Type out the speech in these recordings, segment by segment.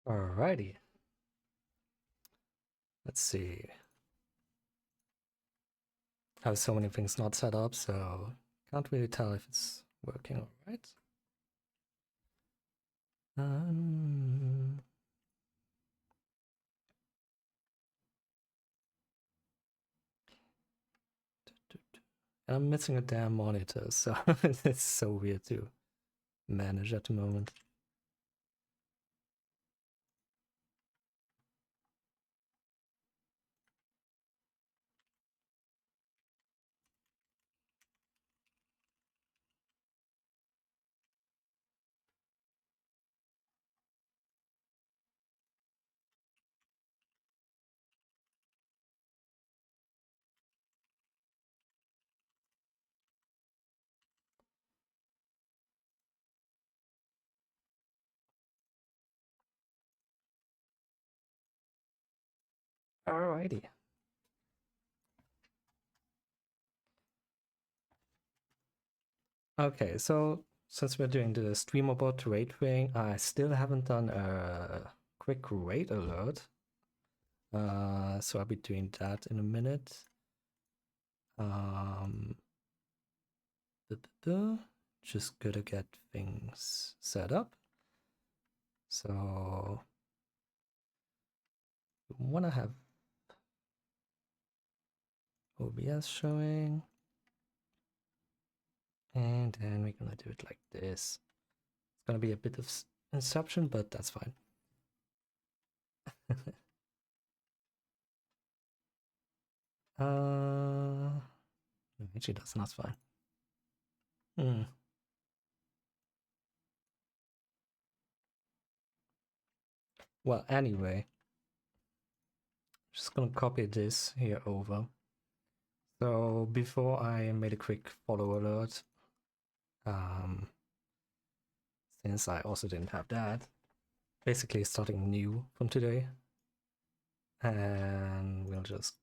Alrighty. Let's see. I have so many things not set up, so can't really tell if it's working alright. I'm missing a damn monitor, so it's so weird to manage at the moment. Alrighty. Okay, so since we're doing the StreamerBot raid thing, I still haven't done a quick raid alert. So I'll be doing that in a minute. Just gotta get things set up. So we wanna have OBS showing. And then we're gonna do it like this. It's gonna be a bit of inception, but that's fine. No, actually that's not fine. Well, anyway, just gonna copy this here over. So before I made a quick follow alert, since I also didn't have that, basically starting new from today, and we'll just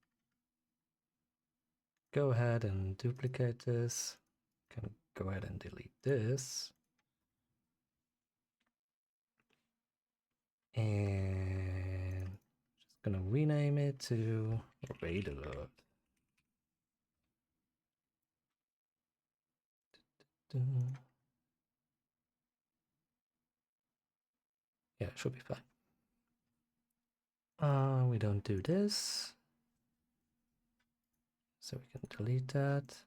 go ahead and duplicate this. Can go ahead and delete this, and just gonna rename it to raid alert. Yeah, it should be fine. We don't do this, so we can delete that.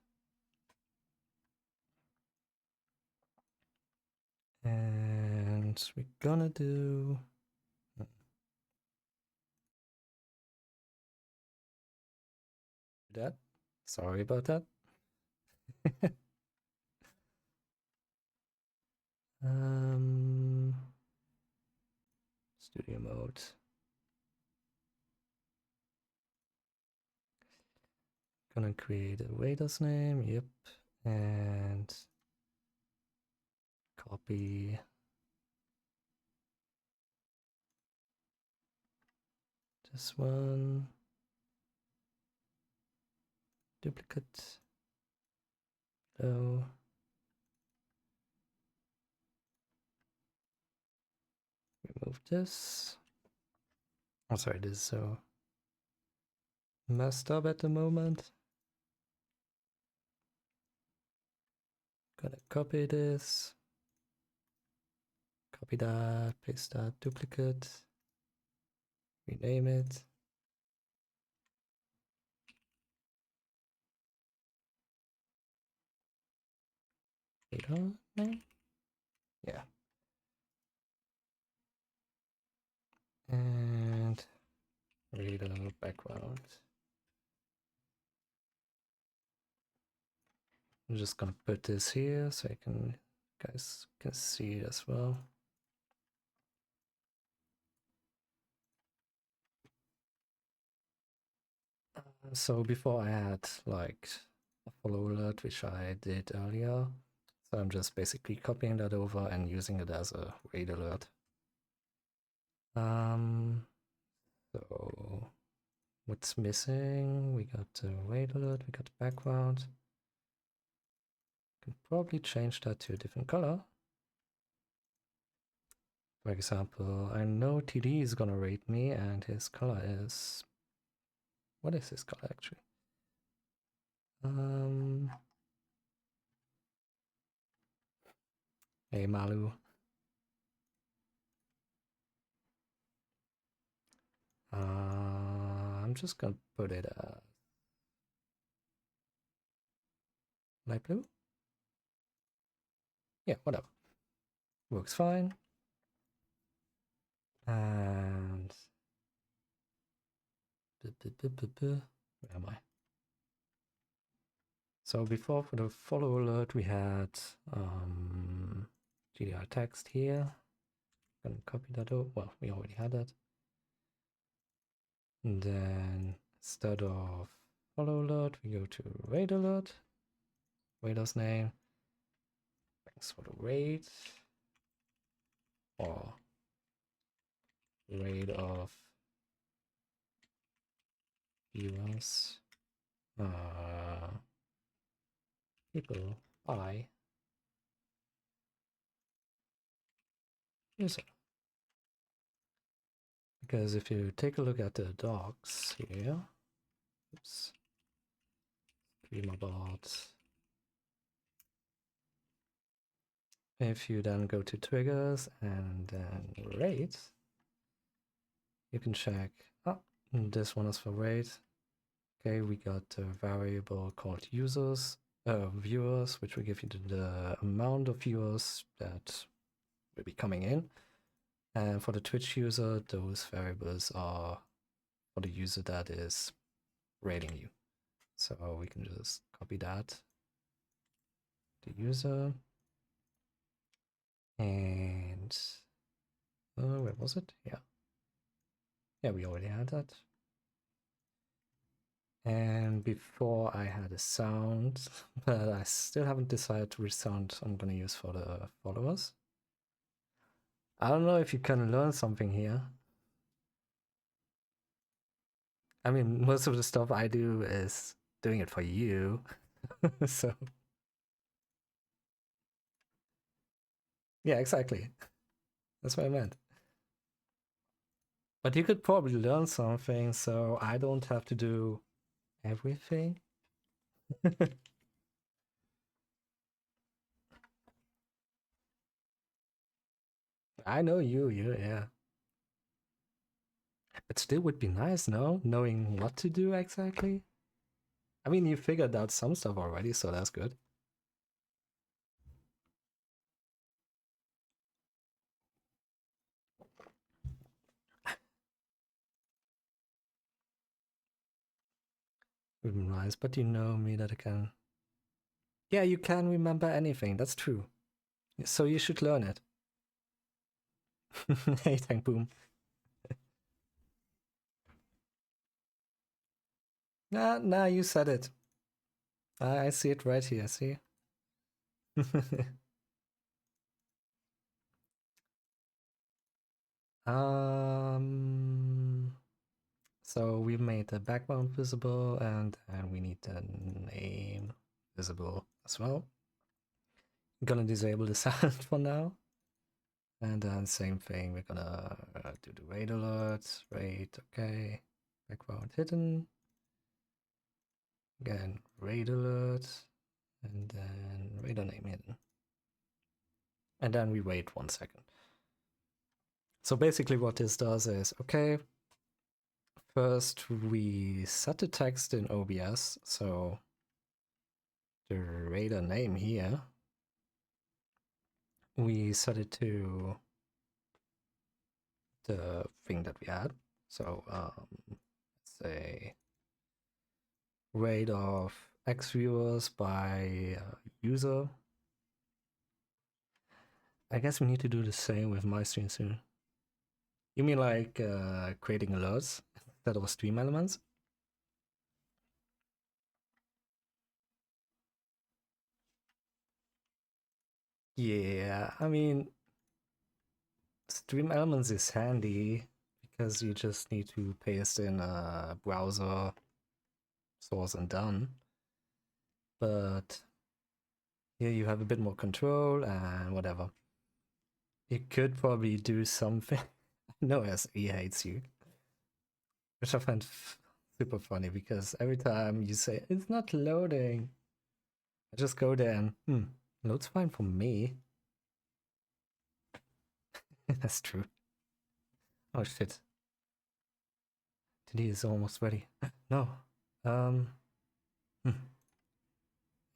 And we're gonna do that. Sorry about that. Studio mode. Gonna create a waiter's name, yep, and copy this one, duplicate, below, remove this. I'm sorry, this is so messed up at the moment. Gonna copy this, copy that, paste that, duplicate, rename it. Name? Yeah. And read a background. I'm just gonna put this here so guys can see it as well. So before I had like a follow alert, which I did earlier. So I'm just basically copying that over and using it as a raid alert. So what's missing? We got the raid alert, we got the background. Can probably change that to a different color. For example, I know TD is gonna rate me and his color is... What is his color actually? Hey Malu. I'm just gonna put it light blue. Yeah, whatever. Works fine. And where am I? So before, for the follow alert, we had GDR text here. I'm gonna copy that over. Well, we already had that. And then instead of follow alert, we go to raid alert. Raider's name. Thanks for the raid. Or raid of viewers. People by user. Because if you take a look at the docs here, oops, Streamer.bot. If you then go to triggers and then rate, you can check, oh, this one is for rate. Okay, we got a variable called viewers, which will give you the amount of viewers that will be coming in. And for the Twitch user, those variables are for the user that is rating you. So we can just copy that, the user, and where was it? Yeah, we already had that. And before I had a sound, but I still haven't decided which sound I'm gonna use for the followers. I don't know if you can learn something here. I mean, most of the stuff I do is doing it for you, so... Yeah, exactly. That's what I meant. But you could probably learn something, so I don't have to do everything. I know you, yeah. But still would be nice, no? Knowing what to do exactly. I mean, you figured out some stuff already, so that's good. Nice, but you know me that I can... Yeah, you can remember anything, that's true. So you should learn it. Hey, Tank Boom. Nah, you said it. I see it right here, see? So we made the background visible and we need the name visible as well. I'm gonna disable the sound for now. And then same thing, we're gonna do the raid alert, raid, okay, background hidden. Again, raid alert, and then raider name hidden. And then we wait 1 second. So basically what this does is, okay, first we set the text in OBS, so the raider name here, we set it to the thing that we had. So let's say rate of X viewers by user. I guess we need to do the same with my stream soon. You mean like creating alerts instead of stream elements? Yeah, I mean, stream elements is handy because you just need to paste in a browser source and done. But here you have a bit more control and whatever. You could probably do something. I know SE hates you, which I find super funny because every time you say it's not loading, I just go there and loads fine for me. That's true. Oh shit. TD is almost ready. No.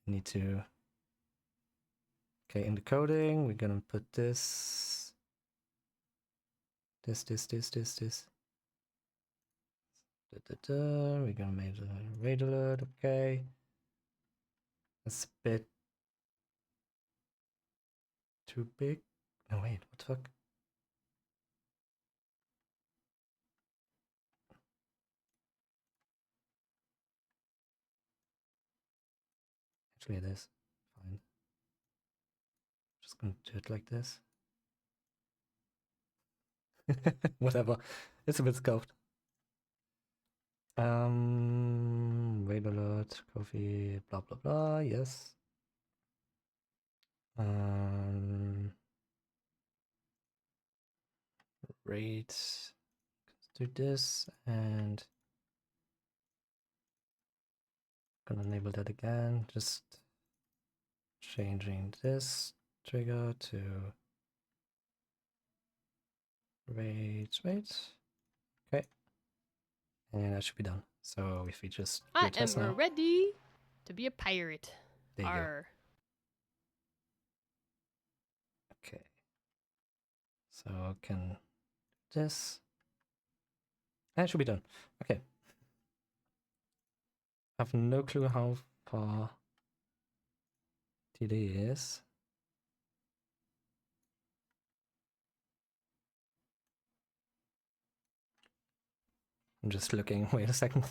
Need to. Okay, in the coding, we're gonna put this. This. We're gonna make a raid alert, okay. That's a bit too big. No, wait, what the fuck? Actually, it is. Fine. Just gonna do it like this. Whatever. It's a bit scuffed. Raid alert, coffee, blah blah blah, yes. Raid. Let's do this and gonna enable that again. Just changing this trigger to raid. Okay. And that should be done. So if we just do a test now. Ready to be a pirate. There you Arr. go. Okay. So I can do this. And it should be done. Okay. I have no clue how far TD is. I'm just looking. Wait a second.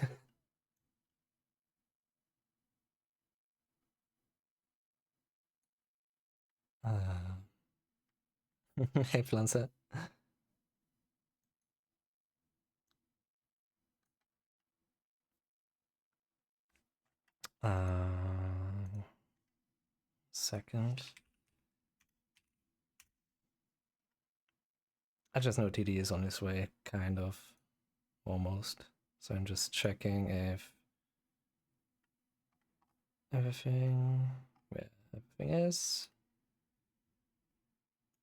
Hey, Flancer. Second. I just know TD is on his way, kind of, almost. So I'm just checking if everything, where everything is.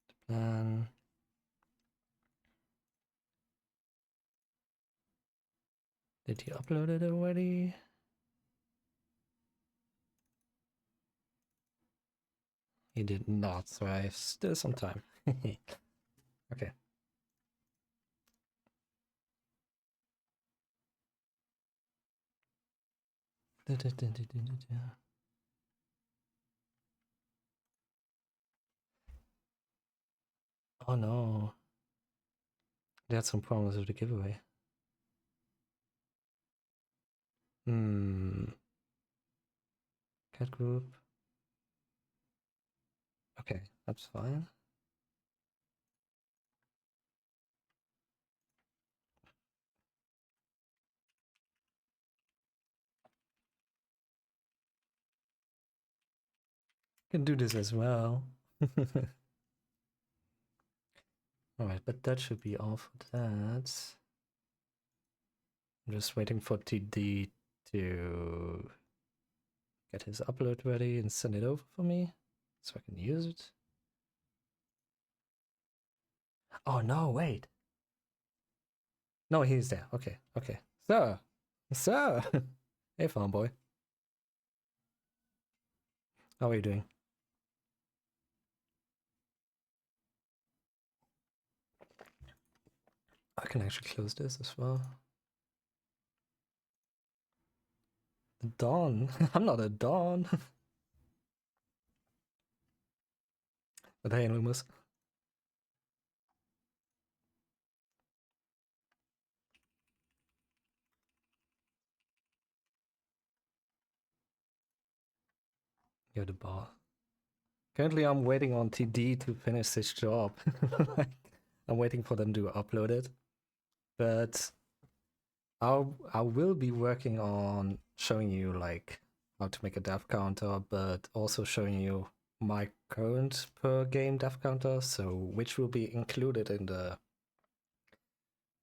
The plan. Did he upload it already? He did not, so I have still some time. Okay. Oh no. They had some problems with the giveaway. Cat group. Okay, that's fine. Can do this as well. Alright, but that should be all for that. I'm just waiting for TD to get his upload ready and send it over for me so I can use it. Oh no, wait. No, he's there. Okay. Sir! Hey, farm boy. How are you doing? I can actually close this as well. The Dawn? I'm not a Dawn. But hey, Loomis. You're the bar. Currently, I'm waiting on TD to finish this job. I'm waiting for them to upload it. But I will be working on showing you like how to make a dev counter, but also showing you my current per game dev counter, so which will be included in the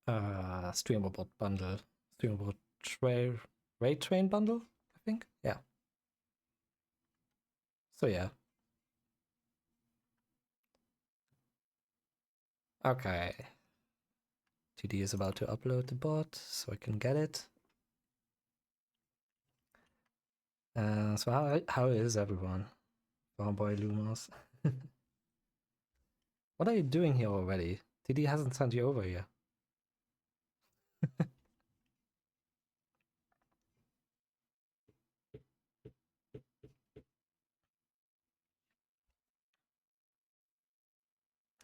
StreamerBot bundle, StreamerBot Raid Train bundle, I think. Yeah. So yeah. Okay. TD is about to upload the bot, so I can get it. So how is everyone? Farmboy Lumos. What are you doing here already? TD hasn't sent you over here.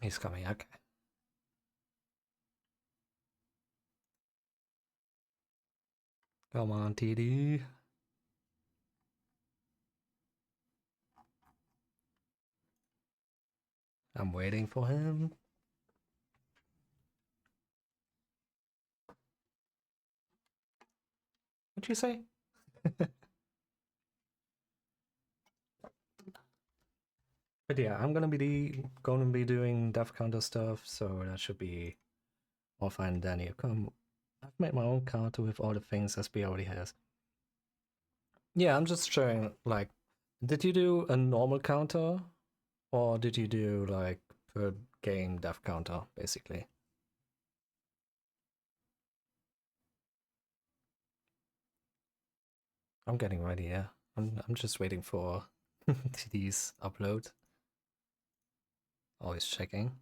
He's coming, okay. Come on, TD. I'm waiting for him. What'd you say? But yeah, I'm gonna be doing dev counter stuff, so that should be all fine and dandy. I've made my own counter with all the things SB already has. Yeah, I'm just showing, like, did you do a normal counter, or did you do like per game dev counter, basically? I'm getting ready, yeah. I'm just waiting for TD's upload. Always checking.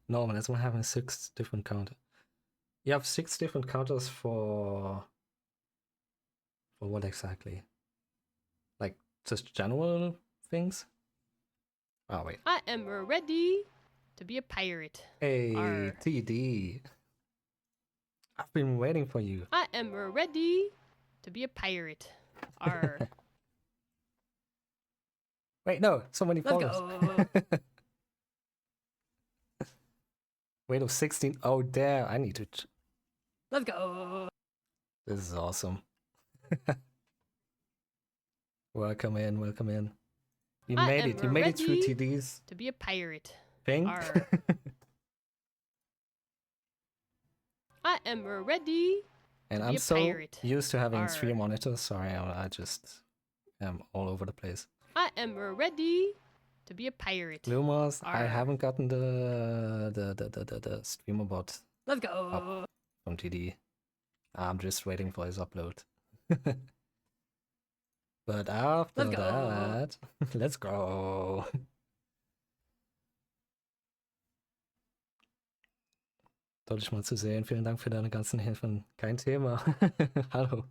Norman, as we're having 6 different counters. You have 6 different counters for what exactly? Like just general things? Oh wait. I am ready to be a pirate. Hey, Arr. TD. I've been waiting for you. I am ready to be a pirate. Arr. Wait, no, so many Let's followers. go. Wait, of 16. Oh, there. I need to. Let's go. This is awesome. Welcome in, welcome in. You made it. You made it through TDs. To be a pirate. Thing. I am ready. And to I'm be a so pirate. used to having Arr. 3 monitors. Sorry, I just am all over the place. I am ready to be a pirate. Lumos, I Arr. haven't gotten the StreamerBot Let's go. up from TD. I'm just waiting for his upload. But after Let's go. that, let's go. Toll, dich mal zu sehen. Vielen Dank für deine ganzen Hilfen. Kein Thema. Hallo.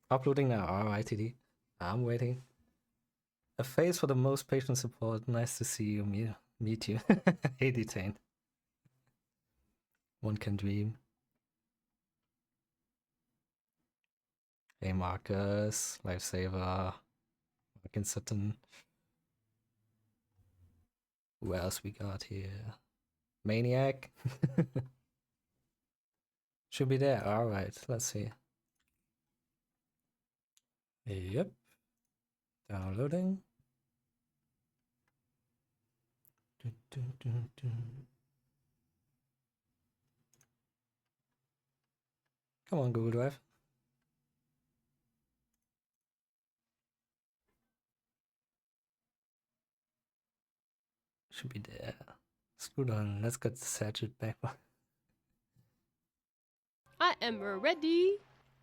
Uploading now. Alright, TD. I'm waiting. A face for the most patient support. Nice to see you. Meet you. Hey, Detained. One can dream. Hey, Marcus. Lifesaver. Markin Sutton. Who else we got here? Maniac. Should be there. Alright, let's see. Yep. Downloading. Come on, Google Drive. Should be there. Screw on. Let's get search it back. I am ready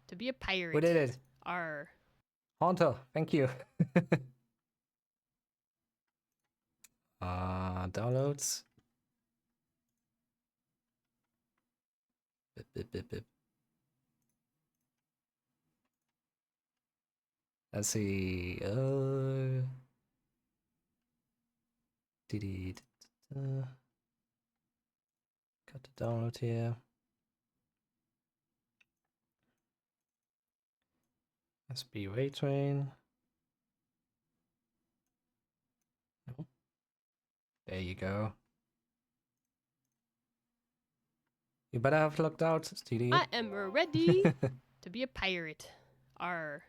to be a pirate. We did it. Arr. Haunter, thank you. Downloads. Bip, bip, bip, bip. Let's see. Got the download here. SB Raid Train. No. There you go. You better have looked out, TD. I am ready to be a pirate. Arr.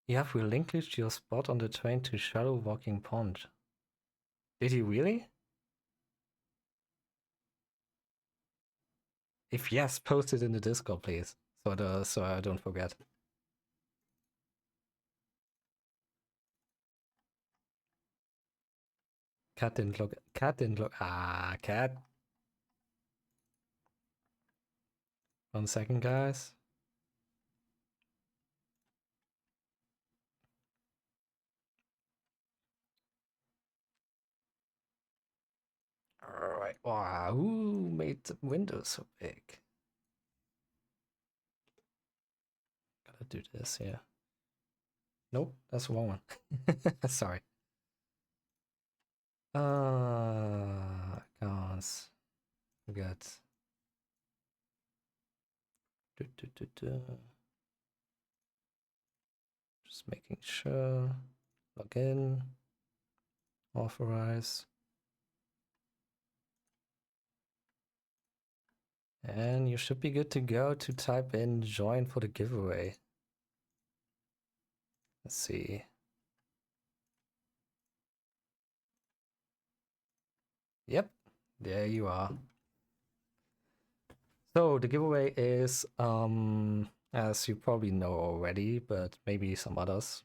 You have relinquished your spot on the train to Shadow Walking Pond. Did you really? If yes, post it in the Discord, please, so I don't forget. Cat didn't look. Cat didn't look. Ah, cat. 1 second, guys. Alright. Wow, who made the window so big? Gotta do this here. Nope, that's the wrong one. Sorry. Guys. We got. Just making sure. Log in. Authorize. And you should be good to go to type in join for the giveaway. Let's see. Yep, there you are. So the giveaway is, as you probably know already, but maybe some others.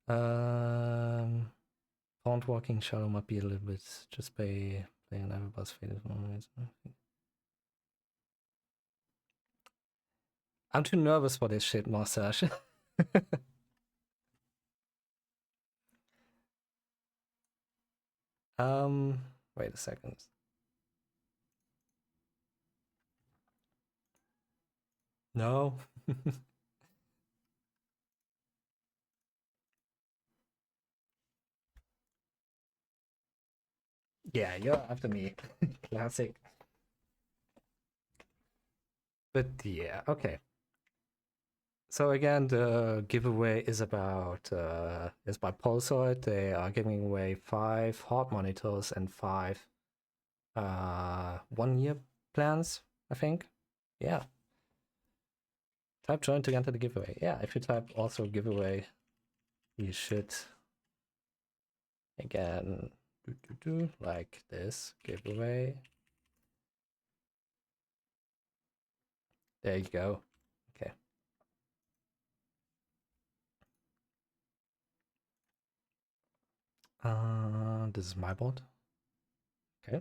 Pond Walking Shadow might be a little bit just by playing everybody's favorite moments. I'm too nervous for this shit, Mustache. Wait a second. No. Yeah, you're after me. Classic. But yeah, okay. So again, the giveaway is about is by Pulsoid. They are giving away 5 hard monitors and 5 1-year plans, I think. Yeah. Type join to enter the giveaway. Yeah, if you type also giveaway, you should again like this giveaway. There you go. Okay. This is my bot. Okay.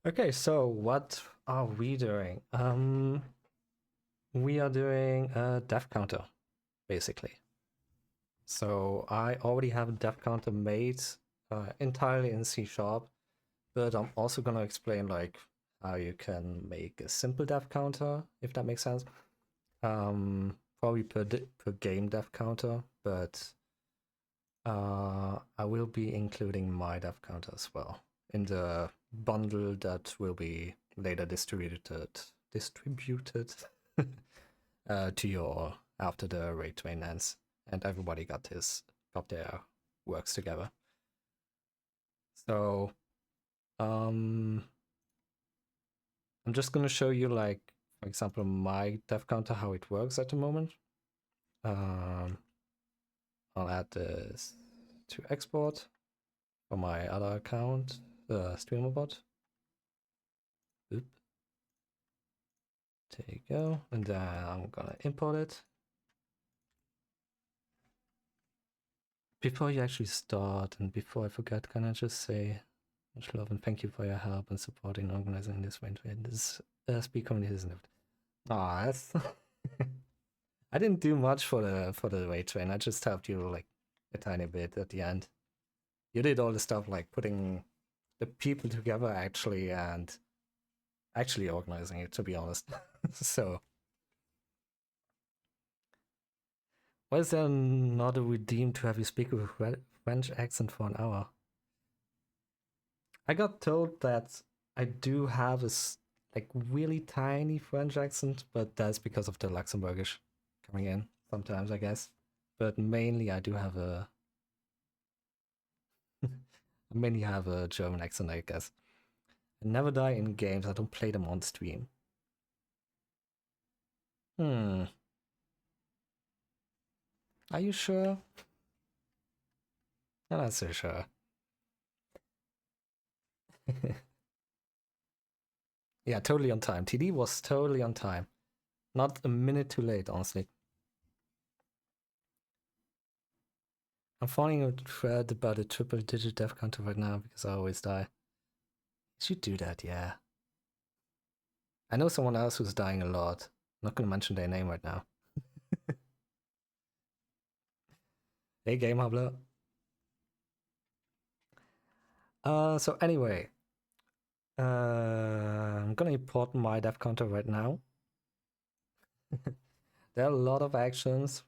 Okay, so what are we doing? We are doing a def counter, basically. So I already have a def counter made entirely in C#, but I'm also gonna explain like how you can make a simple def counter, if that makes sense. Probably per game def counter, but I will be including my def counter as well in the bundle that will be later distributed to you all after the raid train ends and everybody got their works together. So I'm just gonna show you, like, for example, my def counter, how it works at the moment. I'll add this to export for my other account, the StreamerBot. Oop. There you go. And then I'm gonna import it. Before you actually start, and before I forget, can I just say much love and thank you for your help and supporting organizing this event. This speak community isn't it? Ah, that's I didn't do much for the raid train. I just helped you like a tiny bit at the end. You did all the stuff like putting the people together actually and actually organizing it, to be honest. So why is there not a redeem to have you speak with a French accent for an hour? I got told that I do have a like really tiny French accent, but that's because of the Luxembourgish coming in sometimes, I guess. But mainly I do have a I mainly have a German accent, I guess. I never die in games. I don't play them on stream. Are you sure? I'm not so sure. Yeah, totally on time. TD was totally on time. Not a minute too late, honestly. I'm finding a thread about a triple-digit death counter right now because I always die. You should do that, yeah. I know someone else who's dying a lot. I'm not gonna mention their name right now. Hey, Game Hubler. So anyway, I'm gonna import my death counter right now. There are a lot of actions.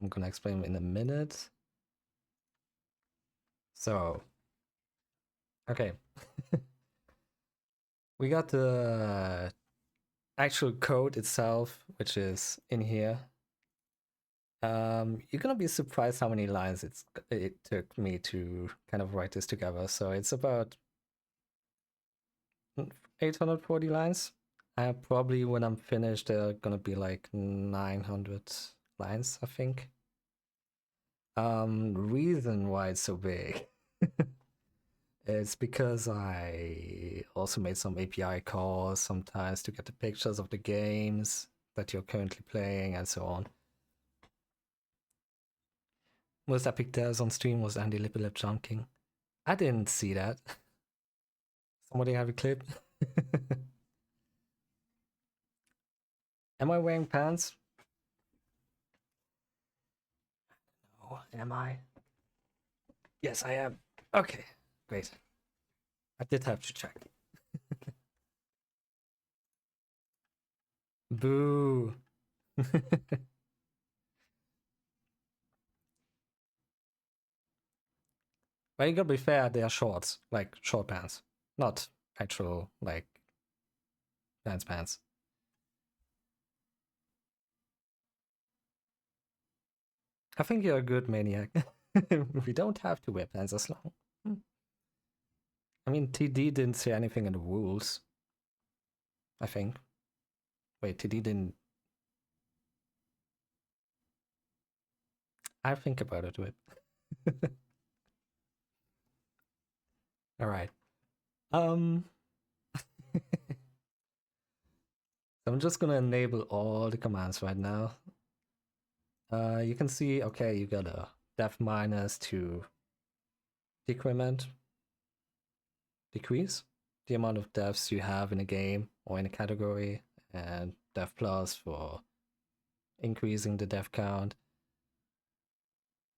I'm gonna explain them in a minute. So, okay. We got the actual code itself, which is in here. You're gonna be surprised how many lines it took me to kind of write this together. So it's about 840 lines. Probably when I'm finished, they're gonna be like 900 lines, I think. Reason why it's so big is because I also made some API calls sometimes to get the pictures of the games that you're currently playing and so on. Most epic devs on stream was Andy Lippelip jumping. I didn't see that. Somebody have a clip? Am I wearing pants? No, am I? Yes, I am. Okay, great. I did have to check. Boo. But you gotta be fair, they are shorts, like short pants, not actual, like, pants. I think you're a good maniac. We don't have to wear pants as long. I mean, TD didn't say anything in the rules, I think. Wait, TD didn't... I think about it, wait. Alright. I'm just gonna enable all the commands right now. You can see, okay, you got a def minus to decrement, decrease the amount of devs you have in a game or in a category, and def plus for increasing the dev count.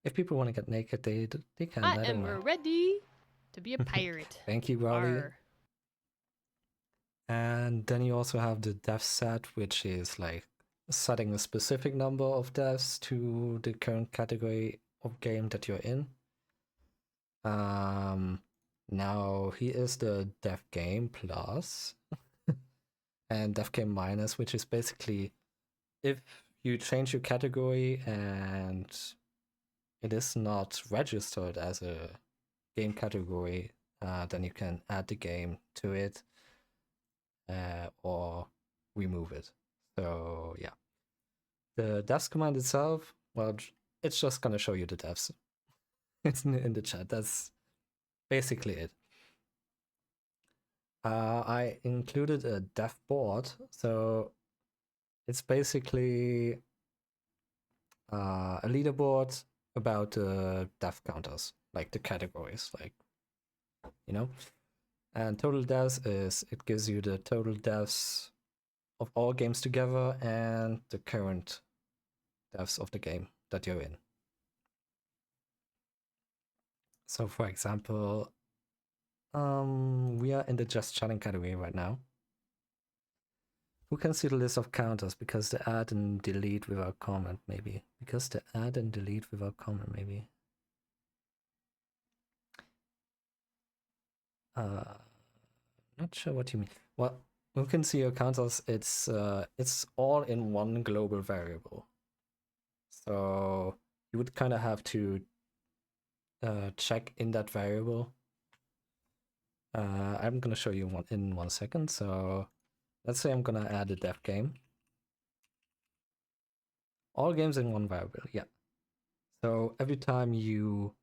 If people want to get naked, they can. I don't know. ready to be a pirate. Thank you, Raleigh. Arr. And then you also have the dev set, which is like setting a specific number of devs to the current category of game that you're in. Now here is the dev game plus and dev game minus, which is basically if you change your category and it is not registered as a game category, then you can add the game to it or remove it. So yeah, the devs command itself, well, it's just gonna show you the devs. It's in the chat. That's basically it. I included a dev board, so it's basically a leaderboard about the dev counters, like the categories, like, you know. And total devs is, it gives you the total devs of all games together and the current devs of the game that you're in. So for example, we are in the just chatting category right now. Who can see the list of counters? Because the add and delete without comment, maybe. Because the add and delete without comment, maybe. Not sure what you mean. Well, who can see your counters? It's all in one global variable. So you would kind of have to check in that variable I'm gonna show you one in 1 second. So let's say I'm gonna add a def game. All games in one variable, yeah. So every time you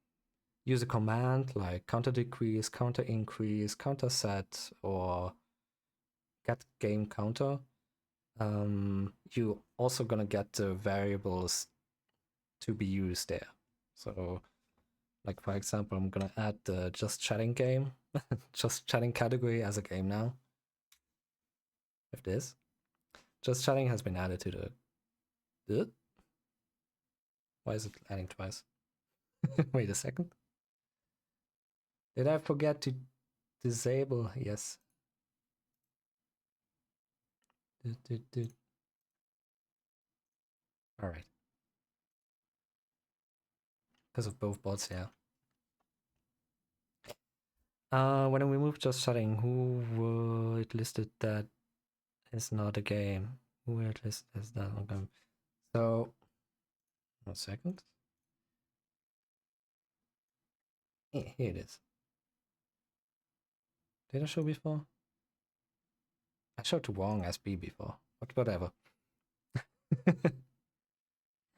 use a command like counter decrease, counter increase, counter set, or get game counter, you also gonna get the variables to be used there. So like for example, I'm gonna add the just chatting game, just chatting category as a game now. If this just chatting has been added to the why is it adding twice? Wait a second. Did I forget to disable? Yes. All right. Because of both bots, yeah. When we move just chatting, who would listed that is not a game? Who would list is that not a game? So, 1 second. Here it is. Did I show before? I showed to wrong SB before, but whatever.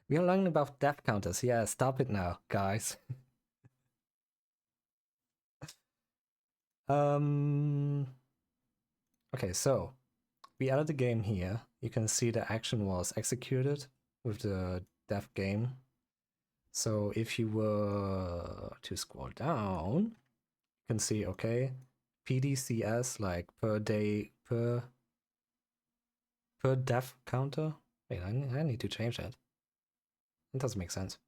We are learning about death counters. Yeah, stop it now, guys. Okay, so we added the game here. You can see the action was executed with the dev game. So if you were to scroll down, you can see, okay, PDCS, like per day, per dev counter. Wait, I need to change that. It doesn't make sense.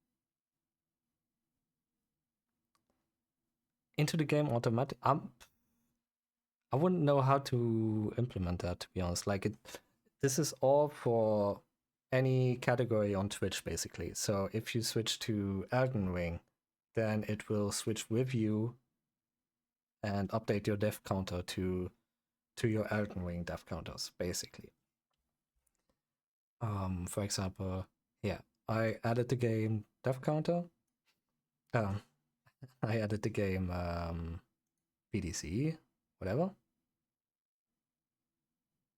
Into the game automatic. I wouldn't know how to implement that, to be honest. Like this is all for any category on Twitch, basically. So if you switch to Elden Ring, then it will switch with you and update your dev counter to your Elden Ring dev counters, basically. For example, yeah, I added the game dev counter. I added the game PDC, whatever.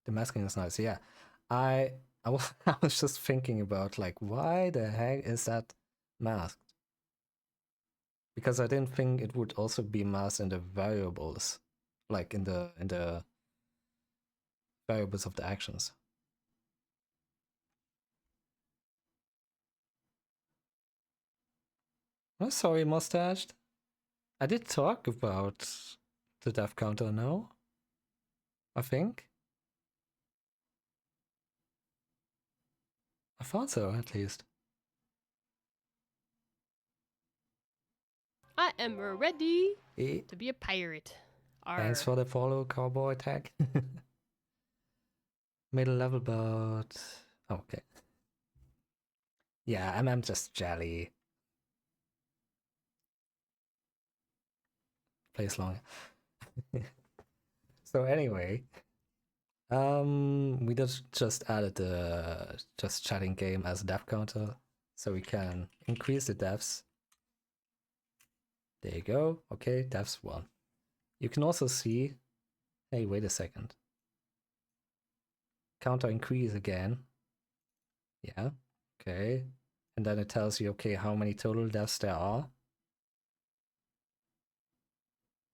The masking is nice. Yeah, I I was just thinking about like why the heck is that masked? Because I didn't think it would also be masked in the variables, like in the variables of the actions. Oh, sorry, mustached. I did talk about the death counter now. I think. I thought so, at least. I am ready Eh, to be a pirate. Thanks for the follow, cowboy tag. Middle level, but okay. Yeah, I'm just jelly. Plays long. So anyway, we just added the just chatting game as a dev counter, so we can increase the devs. There you go. Okay, devs 1. You can also see, hey, wait a second. Counter increase again. Yeah, okay. And then it tells you, okay, how many total devs there are.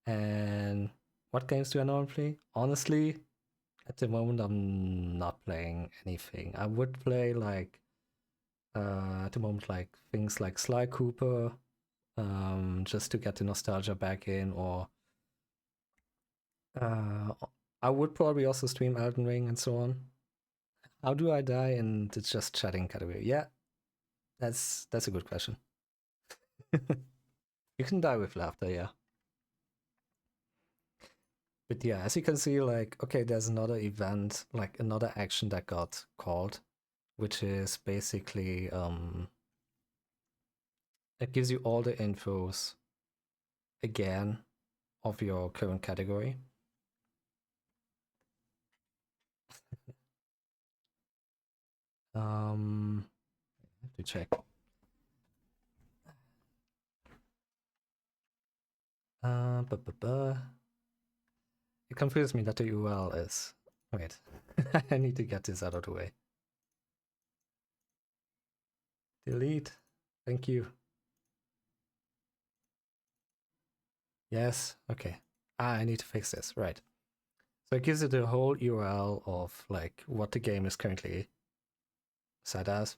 And what games do I normally play? Honestly, at the moment, I'm not playing anything. I would play like, at the moment, like things like Sly Cooper, just to get the nostalgia back in, or I would probably also stream Elden Ring and so on. How do I die in the just chatting category? Yeah, that's a good question. You can die with laughter, yeah. But yeah, as you can see, like, okay, there's another event, like another action that got called, which is basically, it gives you all the infos again of your current category. I have to check. It confuses me that the URL is... Wait, I need to get this out of the way. Delete. Thank you. Yes, okay. I need to fix this, right. So it gives you the whole URL of like what the game is currently set as.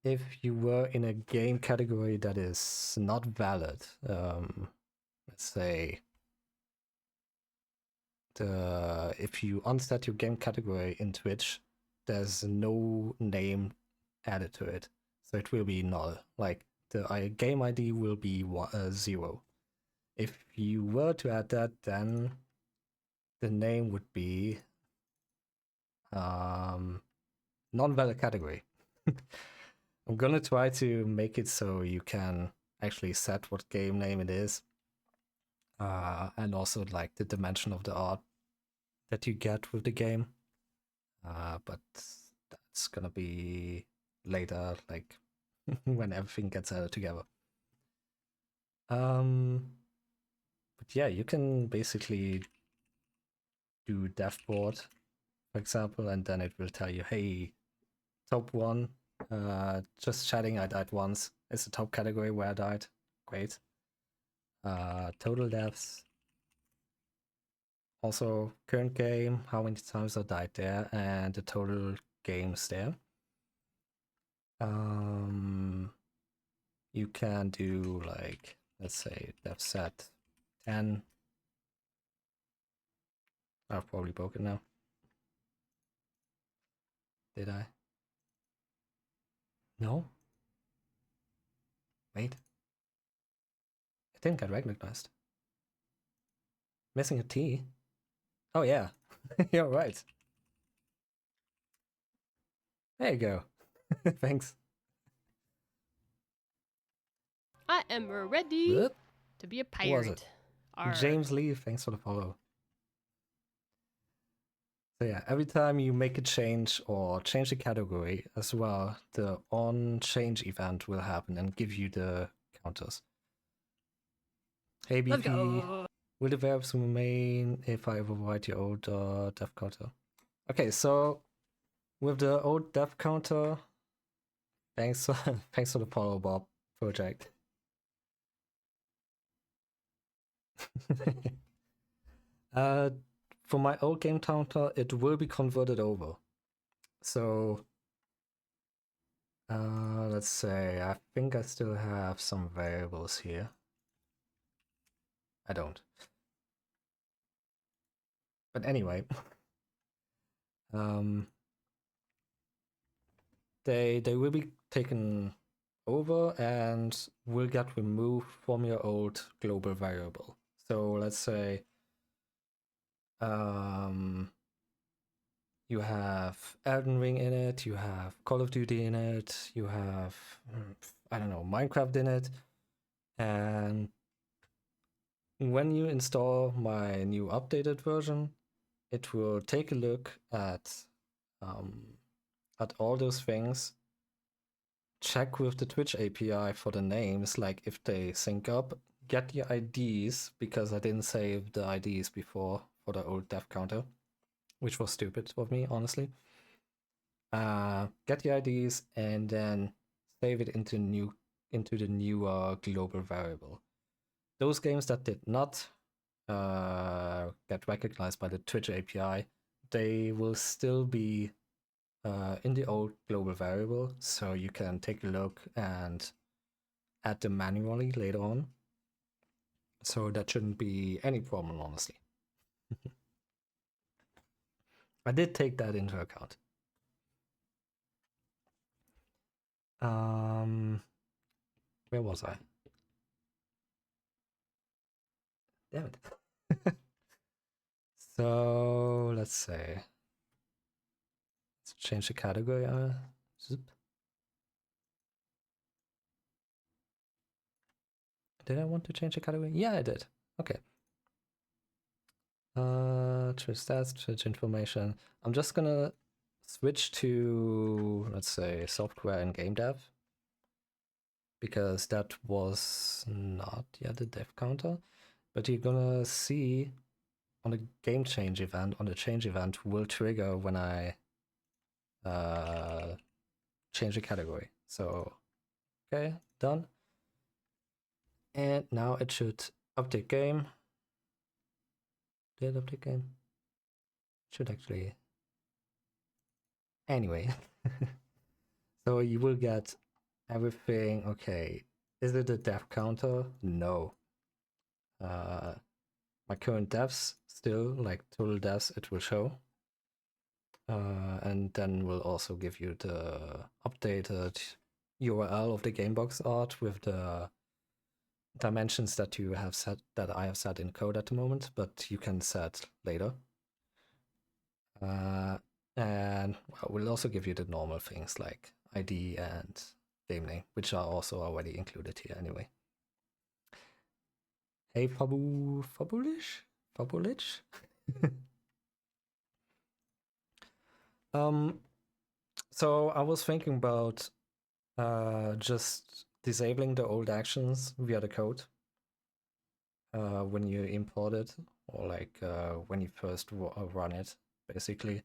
If you were in a game category that is not valid, let's say if you unset your game category in Twitch, there's no name added to it, so it will be null. Like the game ID will be 0. If you were to add that, then the name would be non-valid category. I'm gonna try to make it so you can actually set what game name it is, and also like the dimension of the art that you get with the game. But that's gonna be later, like when everything gets added together. But yeah, you can basically do DevBot, for example, and then it will tell you, hey, top 1, just chatting, I died once. It's the top category where I died. Great. Total deaths. Also, current game, how many times I died there, and the total games there. You can do like, let's say, dev set 10. I've probably broken now. Did I? No? Wait. It didn't get recognized. Missing a T? Oh yeah, you're right. There you go. Thanks. I am ready Whoop. to be a Who was pirate. it? James Lee, thanks for the follow. So yeah, every time you make a change or change the category as well, the on change event will happen and give you the counters. Hey Let's BP, go. will the verbs remain if I override your old dev counter? Okay, so with the old dev counter, thanks thanks for the follow, Bob project. For my old game counter, it will be converted over. So let's say I think I still have some variables here. I don't. But anyway, they will be taken over and will get removed from your old global variable. So let's say you have Elden Ring in it, you have Call of Duty in it, you have, I don't know, Minecraft in it, and when you install my new updated version, it will take a look at all those things, check with the Twitch API for the names, like if they sync up, get the IDs, because I didn't save the IDs before for the old dev counter, which was stupid of me, honestly. Get the IDs and then save it into the newer global variable. Those games that did not get recognized by the Twitch API, they will still be in the old global variable, so you can take a look and add them manually later on. So that shouldn't be any problem, honestly. I did take that into account. Where was I? Damn it. So let's say, let's change the category. Zip. Did I want to change the category? Yeah, I did. Okay. Twitch stats, Twitch information. I'm just gonna switch to, let's say, software and game dev, because that was not yet a dev counter. but you're gonna see on the game change event, on the change event will trigger when I change the category. So, okay, done. And now it should update game. Did it update game? Should actually. Anyway. So you will get everything. Okay. Is it a death counter? No. My current deaths still, like total deaths, it will show. And then we'll also give you the updated URL of the gamebox art with the dimensions that you have set, that I have set in code at the moment, but you can set later. And well, we'll also give you the normal things like ID and game name, which are also already included here anyway. Hey, Fabulish? So I was thinking about just disabling the old actions via the code when you import it, or like when you first run it, basically.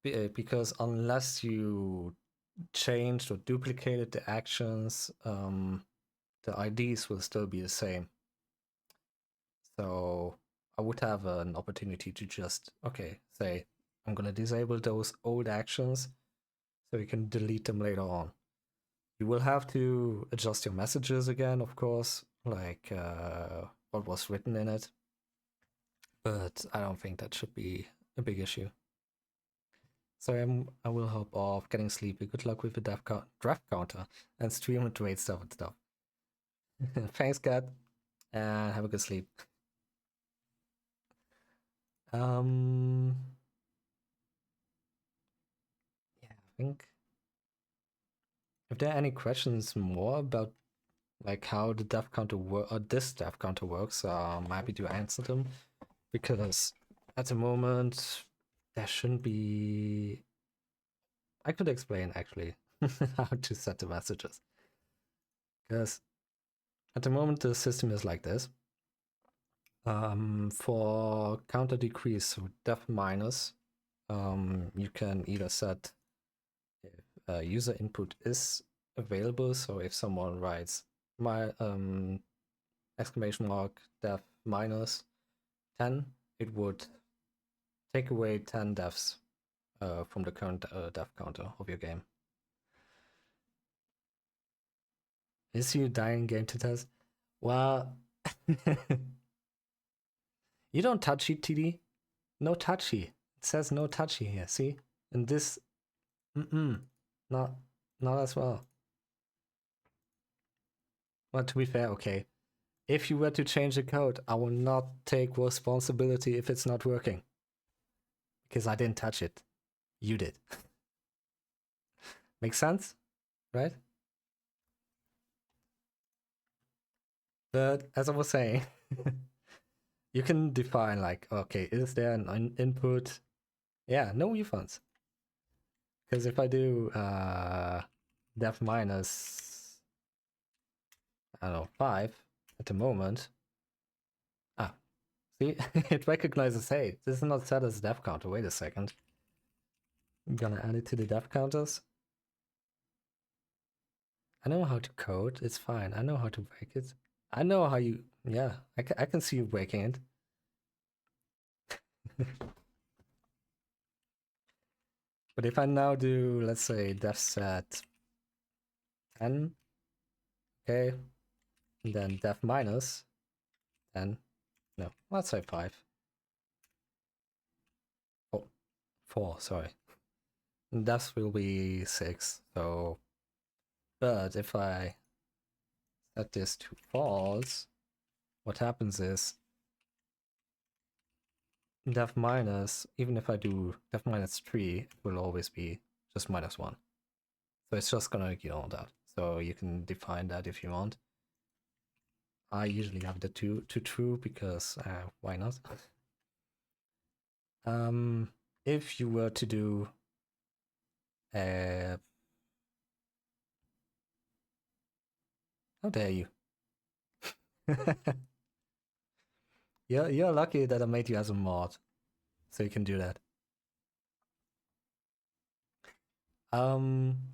Because unless you changed or duplicated the actions, the IDs will still be the same. So I would have an opportunity to just, okay, say, I'm going to disable those old actions so you can delete them later on. You will have to adjust your messages again, of course, like what was written in it. But I don't think that should be a big issue. So I will hop off, getting sleepy. Good luck with the draft counter and stream and trade stuff and stuff. Thanks, Kat, and have a good sleep. Yeah, I think if there are any questions more about like how the death counter or this death counter works, I'm happy to answer them, because at the moment there shouldn't be. I could explain actually how to set the messages, because at the moment the system is like this. For counter decrease, so def minus, you can either set if user input is available. So if someone writes my exclamation mark def minus 10, it would take away 10 defs from the current def counter of your game. Is you dying game to test? Well, you don't touchy, TD. No touchy. It says no touchy here. See, and this, not as well. Well, to be fair, okay. If you were to change the code, I will not take responsibility if it's not working, because I didn't touch it. You did. Makes sense, right? But as I was saying, you can define like, okay, is there an input? Yeah, no refunds. Because if I do def minus, I don't know, 5 at the moment. See, it recognizes, hey, this is not set as def counter. Wait a second. I'm gonna add it to the def counters. I know how to code. It's fine. I know how to break it. I know how you. Yeah, I can see you breaking it. But if I now do, let's say, def set 10, okay, and then def minus 10, no, let's say 5. Oh, 4, sorry. And defs will be 6, so. But if I set this to false, what happens is def minus, even if I do def minus 3, it will always be just minus 1. So it's just gonna ignore that. So you can define that if you want. I usually have the to true because why not? If you were to do how dare you? You're lucky that I made you as a mod, so you can do that.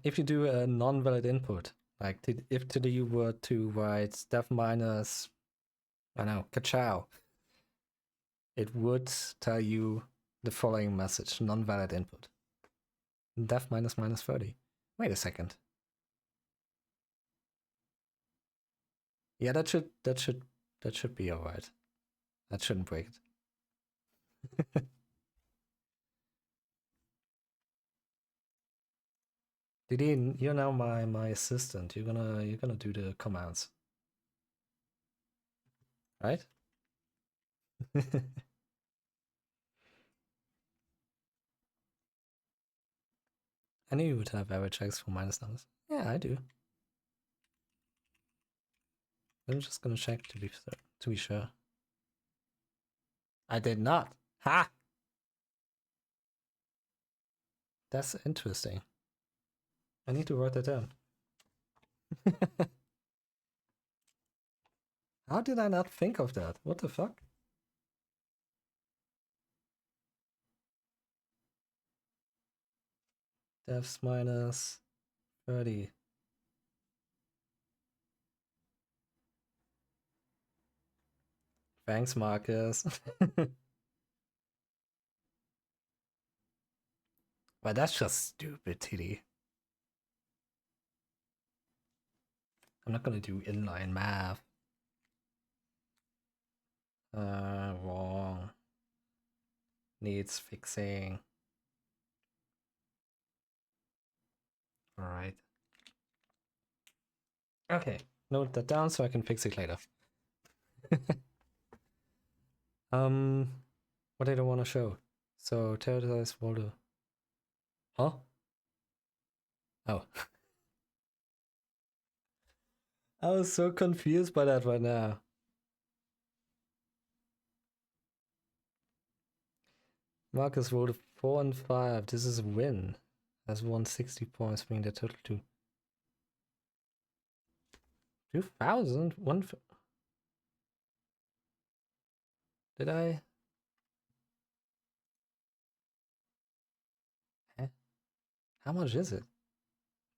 If you do a non-valid input, like if today you were to write def minus, I don't know, ka-chow, it would tell you the following message: non-valid input. Def minus minus 30. Wait a second. Yeah, that should be alright. That shouldn't break it. Didin, you're now my assistant. You're gonna do the commands, right? I knew you would have error checks for minus numbers. Yeah, I do. I'm just gonna check to be sure. I did not. Ha! That's interesting. I need to write that down. How did I not think of that? What the fuck? Defs minus 30. Thanks, Marcus. But that's just stupid, TD. I'm not gonna do inline math. Wrong. Needs fixing. Alright. Okay, note that down so I can fix it later. What did I want to show? So, territorize folder. Huh? Oh. I was so confused by that right now. Marcus rolled a 4 and 5. This is a win. Has 160 points, bringing the total to 2,000. Did I? Eh? How much is it?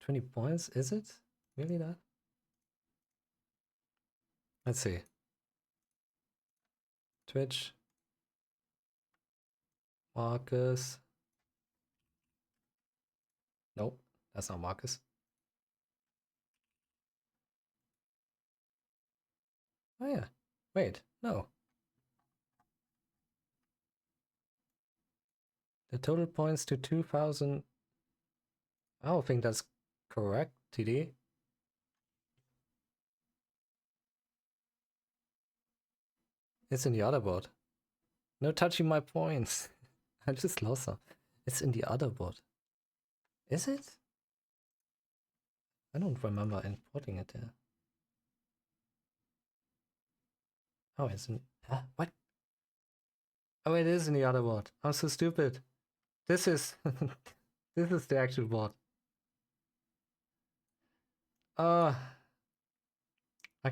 20 points? Is it really that? Let's see. Twitch. Marcus. Nope, that's not Marcus. Oh yeah. Wait, no. The total points to 2,000. I don't think that's correct, TD. It's in the other bot. No touching my points. I just lost some. It's in the other bot. Is it? I don't remember importing it there. Oh, it's in... Huh? What? Oh, it is in the other bot. I'm so stupid. This is... this is the actual bot. I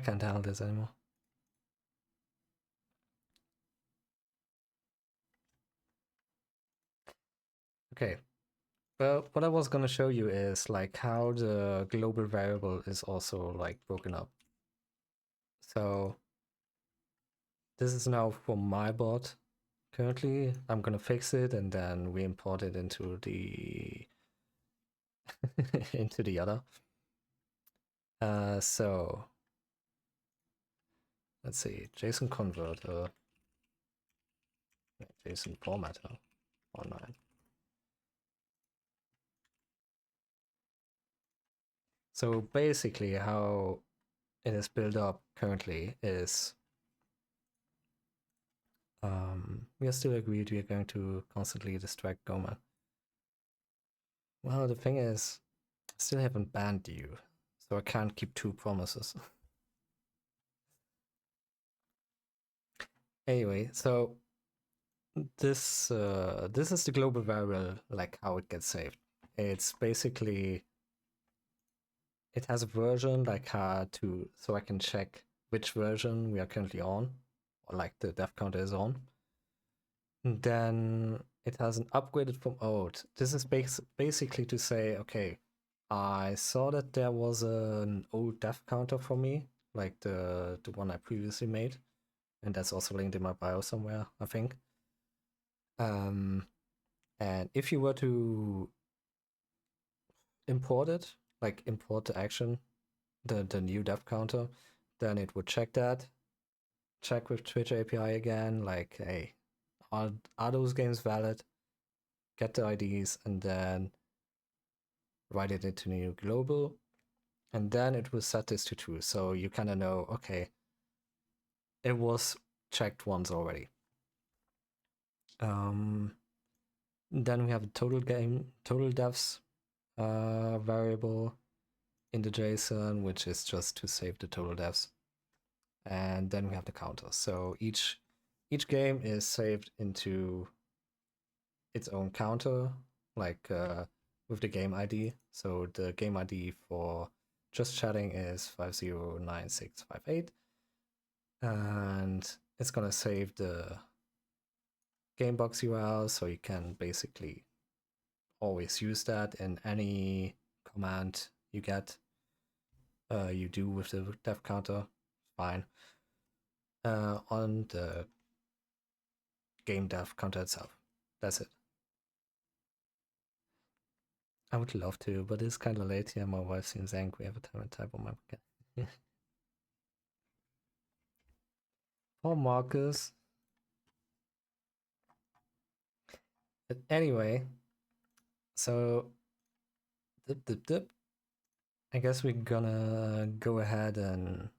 can't handle this anymore. Okay. Well, what I was gonna show you is like how the global variable is also like broken up. So this is now for my bot. Currently, I'm gonna fix it and then we import it into the into the other. So let's see, JSON converter, JSON formatter, online. So basically, how it is built up currently is we are still agreed we are going to constantly distract Goma. Well, the thing is, I still haven't banned you, so I can't keep 2 promises. Anyway, so this is the global variable, like how it gets saved. It's basically, it has a version like so I can check which version we are currently on, like the dev counter is on. And then it has an upgraded from old. This is basically to say, okay, I saw that there was an old dev counter for me, like the one I previously made, and that's also linked in my bio somewhere, I think. And if you were to import it, like import the action, the new dev counter, then it would check that, check with Twitch API again, like, hey, are those games valid? Get the IDs, and then write it into new global, and then it will set this to true. So you kind of know, okay, it was checked once already. Then we have a total devs variable in the JSON, which is just to save the total devs. And then we have the counter. So each game is saved into its own counter, like with the game ID. So the game ID for just chatting is 509658. And it's gonna save the gamebox URL, so you can basically always use that in any command you get. You do with the dev counter, fine. On the game dev counter itself. That's it. I would love to, but it's kind of late here. My wife seems angry every time I type on my podcast. Poor Marcus. But anyway, so I guess we're gonna go ahead and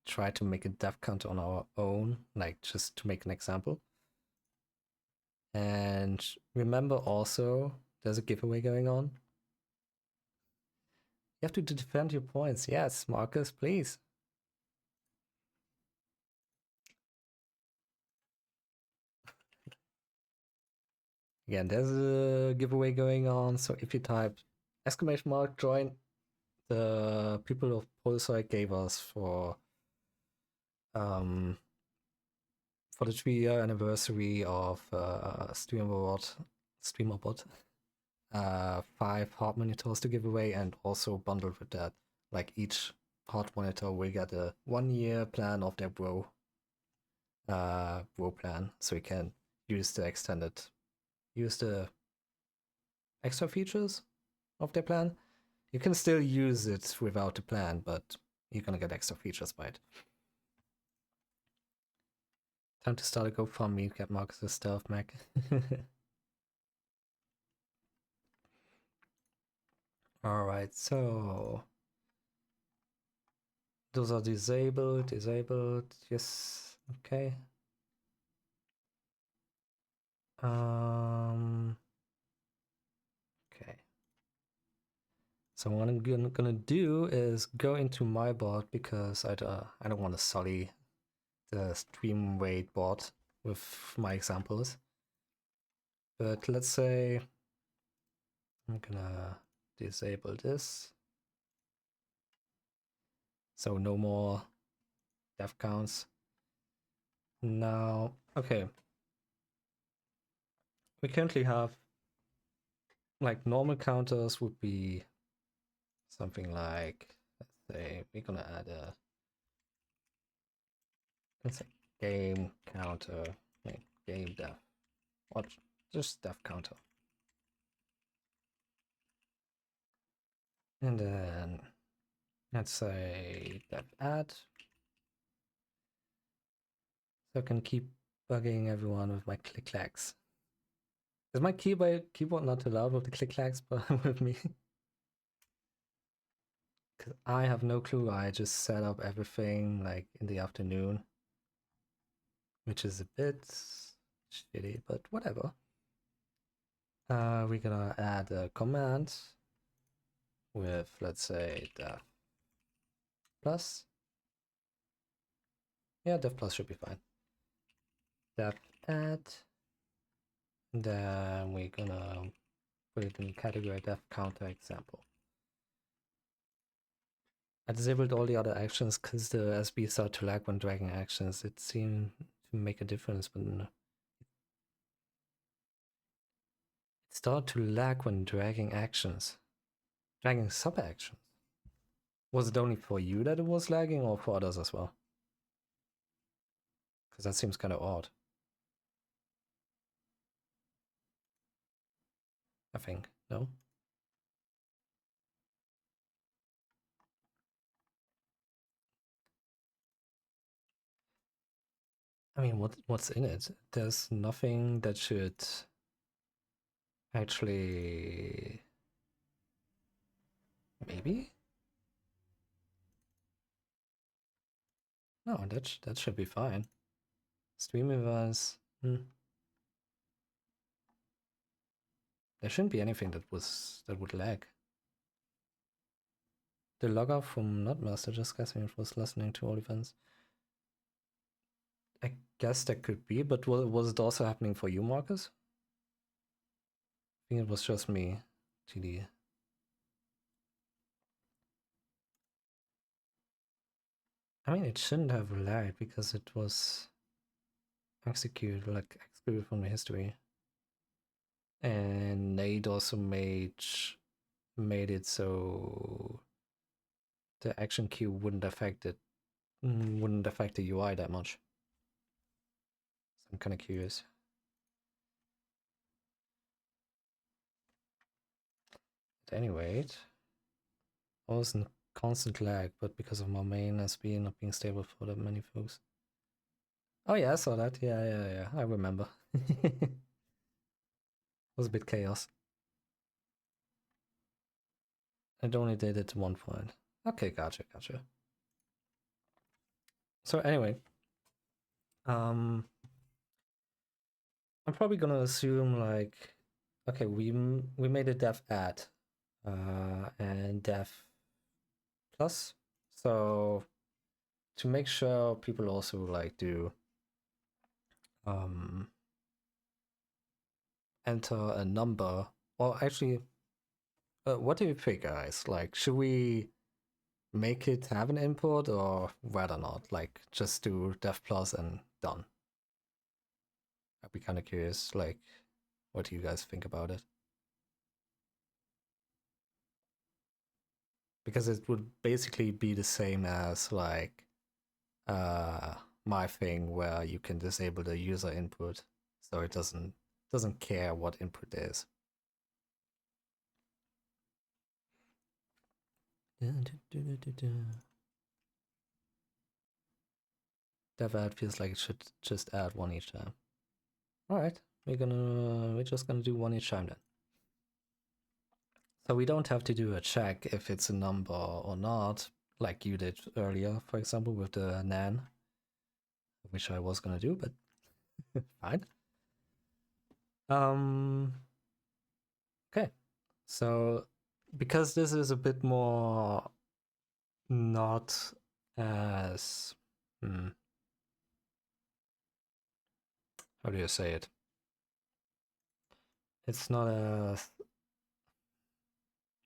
try to make a dev counter on our own, like just to make an example. And remember also, there's a giveaway going on. You have to defend your points. Yes, Marcus, please. Again, there's a giveaway going on. So if you type !, join, the people of Pulsar gave us for the 3-year anniversary of StreamerBot, 5 hard monitors to give away, and also bundled with that, like each hard monitor will get a 1-year plan of their Bro plan, so you can use the extra features of their plan. You can still use it without the plan, but you're gonna get extra features by it. Time to start a GoFundMe, get Marcus's stuff, Mac. Alright, so those are disabled, yes, okay. Okay. So what I'm gonna do is go into my bot, because I don't want to sully the StreamerDotBot with my examples. But let's say I'm gonna disable this. So no more dev counts. Now, okay. We currently have, like, normal counters would be something like, let's say we're gonna add a, let's say, game counter, like game dev, or just dev counter. And then let's say dev add. So I can keep bugging everyone with my click-clacks. Is my keyboard not allowed with the click-clacks, but with me? Because I have no clue. I just set up everything like in the afternoon, which is a bit shitty, but whatever. We're gonna add a command with, let's say, dev plus. Yeah, dev plus should be fine. Dev add. Then we're gonna put it in category dev counter example. I disabled all the other actions because the SB started to lag when dragging actions. It seemed to make a difference, but no. It started to lag when dragging actions. Dragging sub-actions. Was it only for you that it was lagging or for others as well? Because that seems kind of odd. I think, no? I mean, what's in it? There's nothing that should actually... Maybe? No, that should be fine. Stream events... There shouldn't be anything that would lag. The logger from Notmaster just guessed me it was listening to all events. I guess that could be, but was it also happening for you, Marcus? I think it was just me, GD. I mean, it shouldn't have lagged because it was executed from the history. And Nate also made it so the action queue wouldn't affect the UI that much. So I'm kind of curious. At any rate, I was in constant lag, but because of my main SB not being stable for that many folks. Oh yeah, I saw that. Yeah. I remember. It was a bit chaos. It only did it to one point. Okay, gotcha. So anyway, I'm probably gonna assume like, okay, we made a dev add, and dev plus. So to make sure people also like do enter a number, or actually, what do you think, guys? Like, should we make it have an input or rather not? Like, just do dev plus and done. I'd be kind of curious, like, what do you guys think about it? Because it would basically be the same as like my thing where you can disable the user input, so it doesn't care what input is. Dev add feels like it should just add one each time. All right, we're just gonna do one each time then. So we don't have to do a check if it's a number or not, like you did earlier, for example, with the nan, which I was gonna do, but fine. Okay, so because this is a bit more not as how do you say it? It's not as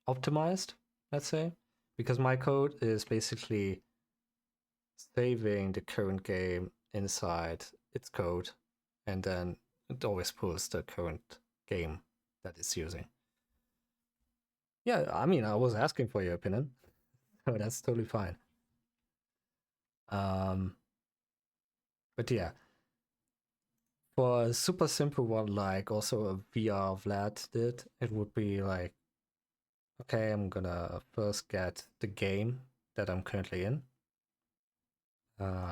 optimized, let's say, because my code is basically saving the current game inside its code, and then it always pulls the current game that it's using. Yeah, I mean, I was asking for your opinion, so that's totally fine. But yeah, for a super simple one, like also a VR Vlad did, it would be like, okay, I'm gonna first get the game that I'm currently in.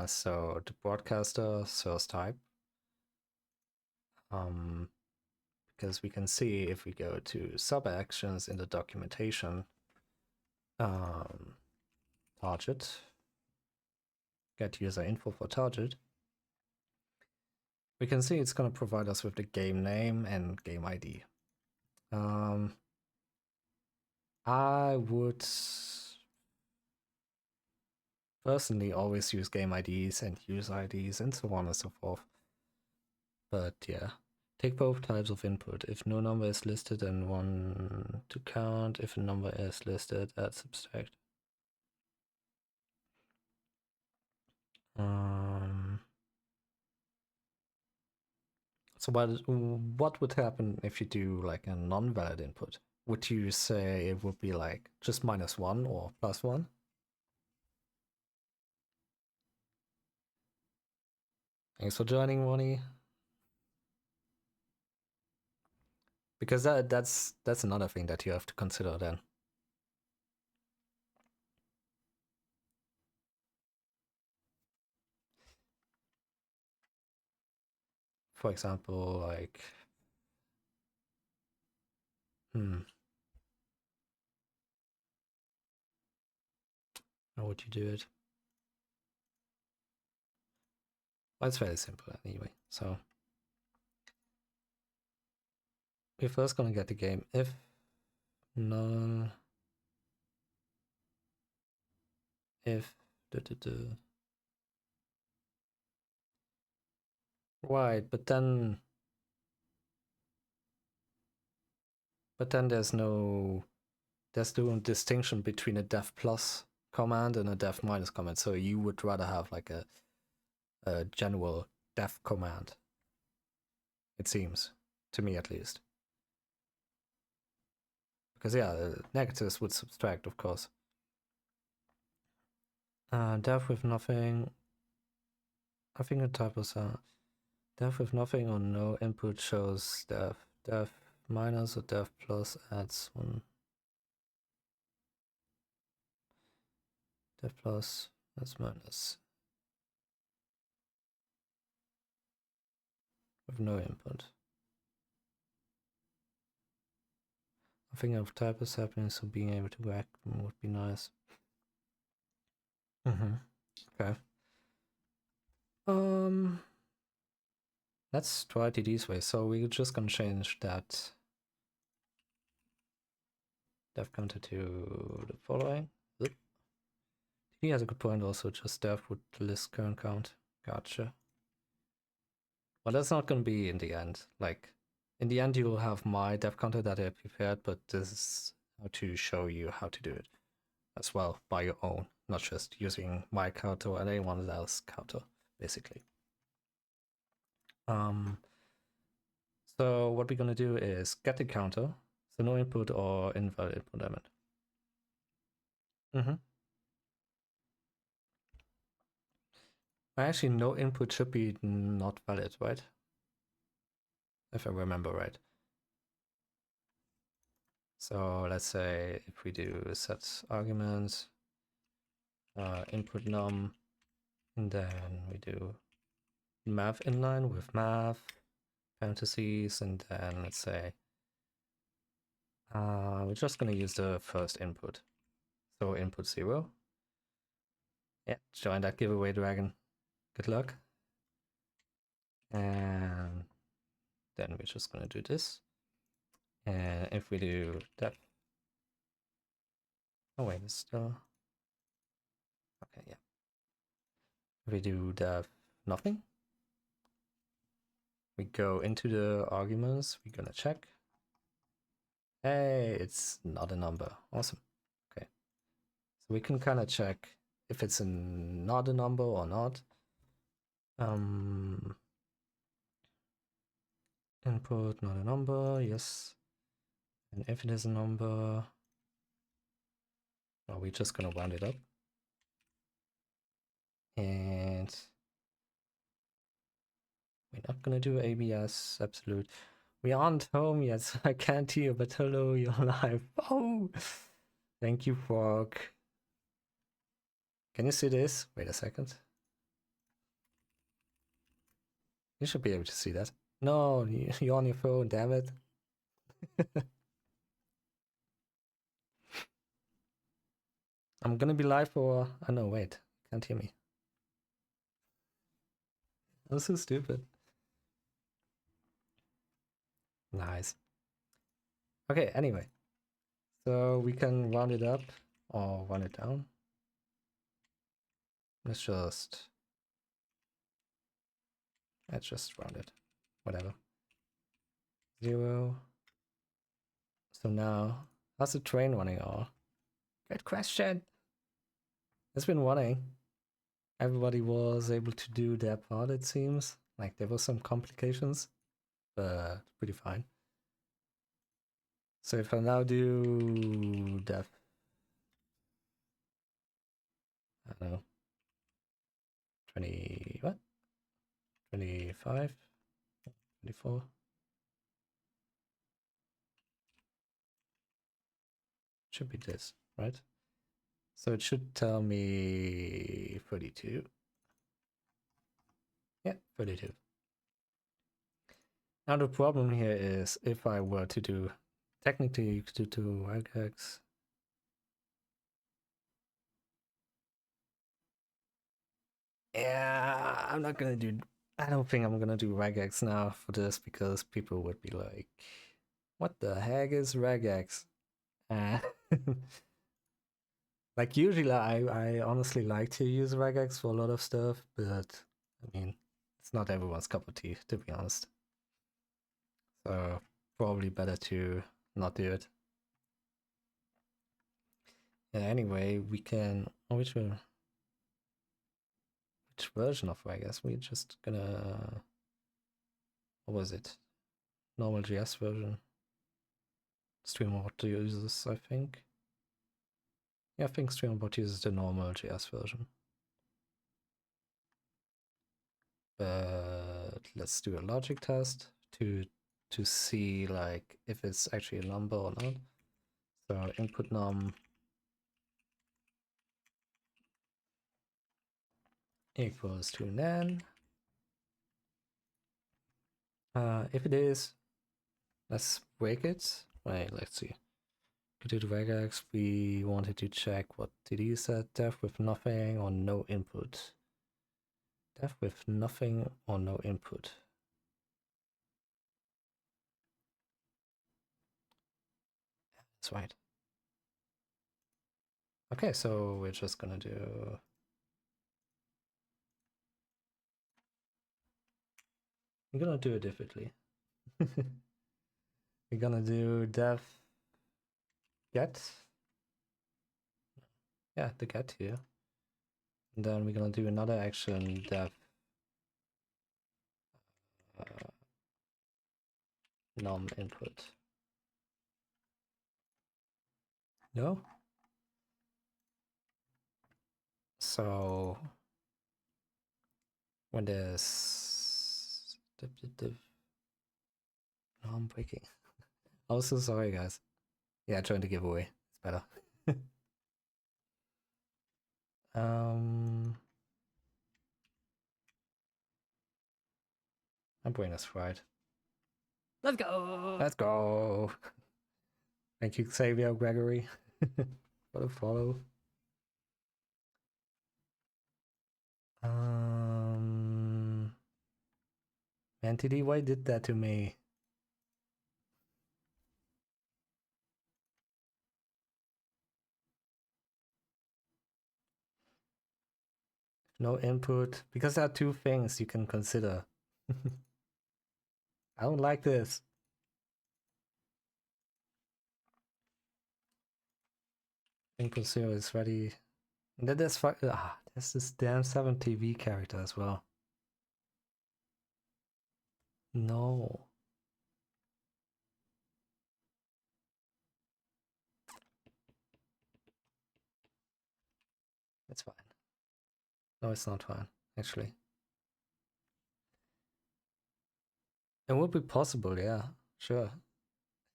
So the broadcaster source type. Because we can see if we go to sub actions in the documentation, target, get user info for target. We can see it's going to provide us with the game name and game ID. I would personally always use game IDs and user IDs and so on and so forth. But yeah, take both types of input. If no number is listed, then one to count. If a number is listed, add subtract. So what would happen if you do like a non-valid input? Would you say it would be like just -1 or +1? Thanks for joining, Ronnie. Because that's another thing that you have to consider then. For example, like how would you do it? Well, it's very simple anyway. So we're first gonna get the game if null if right, but then there's no distinction between a def plus command and a def minus command. So you would rather have like a general def command. It seems to me at least. Because yeah, negatives would subtract, of course. Def with nothing. I think the typos are def with nothing or no input shows def. Def minus or def plus adds 1. Def plus, that's minus. With no input. I think of typos happening, so being able to whack them would be nice. Okay. Let's try it this way. So we're just gonna change that def counter to the following. He has a good point also, just def with list current count. Gotcha. Well, that's not gonna be in the end. Like, in the end, you'll have my def counter that I prepared, but this is how to show you how to do it as well by your own, not just using my counter or anyone else's counter, basically. So what we're gonna do is get the counter, so no input or invalid input element. Actually, no input should be not valid, right? If I remember right. So let's say if we do set arguments, input num, and then we do math inline with math, parentheses, and then let's say we're just gonna use the first input. So input 0. Yeah, join that giveaway, Dragon. Good luck. And then we're just gonna do this. And if we do that, oh wait, it's still okay. Yeah, if we do def nothing, we go into the arguments. We're gonna check. Hey, it's not a number. Awesome. Okay, so we can kind of check if it's not a number or not. Input not a number. Yes. And if it is a number, well, we're just gonna round it up. And we're not gonna do ABS absolute. We aren't home yet, so I can't hear, but hello, you're live. Oh, thank you, Frog. Can you see this? Wait a second. You should be able to see that. No, you're on your phone, damn it. I'm gonna be live for... Oh no, wait. Can't hear me. I'm so stupid. Nice. Okay, anyway. So we can round it up or round it down. Let's just round it. Whatever. 0. So now, how's the train running? Oh, good question. It's been running. everybody was able to do their part, it seems. Like there were some complications, but pretty fine. So if I now do def, I don't know, 20, what? 25, 24. Should be this, right? So it should tell me 32. Yeah, 32. Now the problem here is if I were to do, technically you could do regex. Yeah, I'm not gonna do, I don't think I'm gonna do regex now for this because people would be like, what the heck is regex? Like usually I honestly like to use regex for a lot of stuff, but I mean, it's not everyone's cup of tea, to be honest. So probably better to not do it. Yeah, anyway, we can, which version of regex? We're just gonna, what was it? Normal JS version. Streamer.bot uses, I think. Yeah, I think Streamer.bot uses the normal JS version. But let's do a logic test to see like if it's actually a number or not. So input num equals to nan. If it is, let's break it. Wait, let's see. To do the regex, we wanted to check what TD said, def with nothing or no input. Def with nothing or no input. That's right. Okay, so we're just gonna do, we're gonna do it differently. We're gonna do def get. Yeah, the get here. And then we're gonna do another action def num input. No? So when there's no, I'm breaking. I'm so sorry, guys. Yeah, trying to give away. It's better. My brain is fried. Let's go. Let's go. Thank you, Xavier Gregory, for the follow. NTD, why did that to me? No input, because there are two things you can consider. I don't like this. Input 0 is ready. And then there's this damn 7TV character as well. No. It's fine. No, it's not fine, actually. It would be possible, yeah, sure.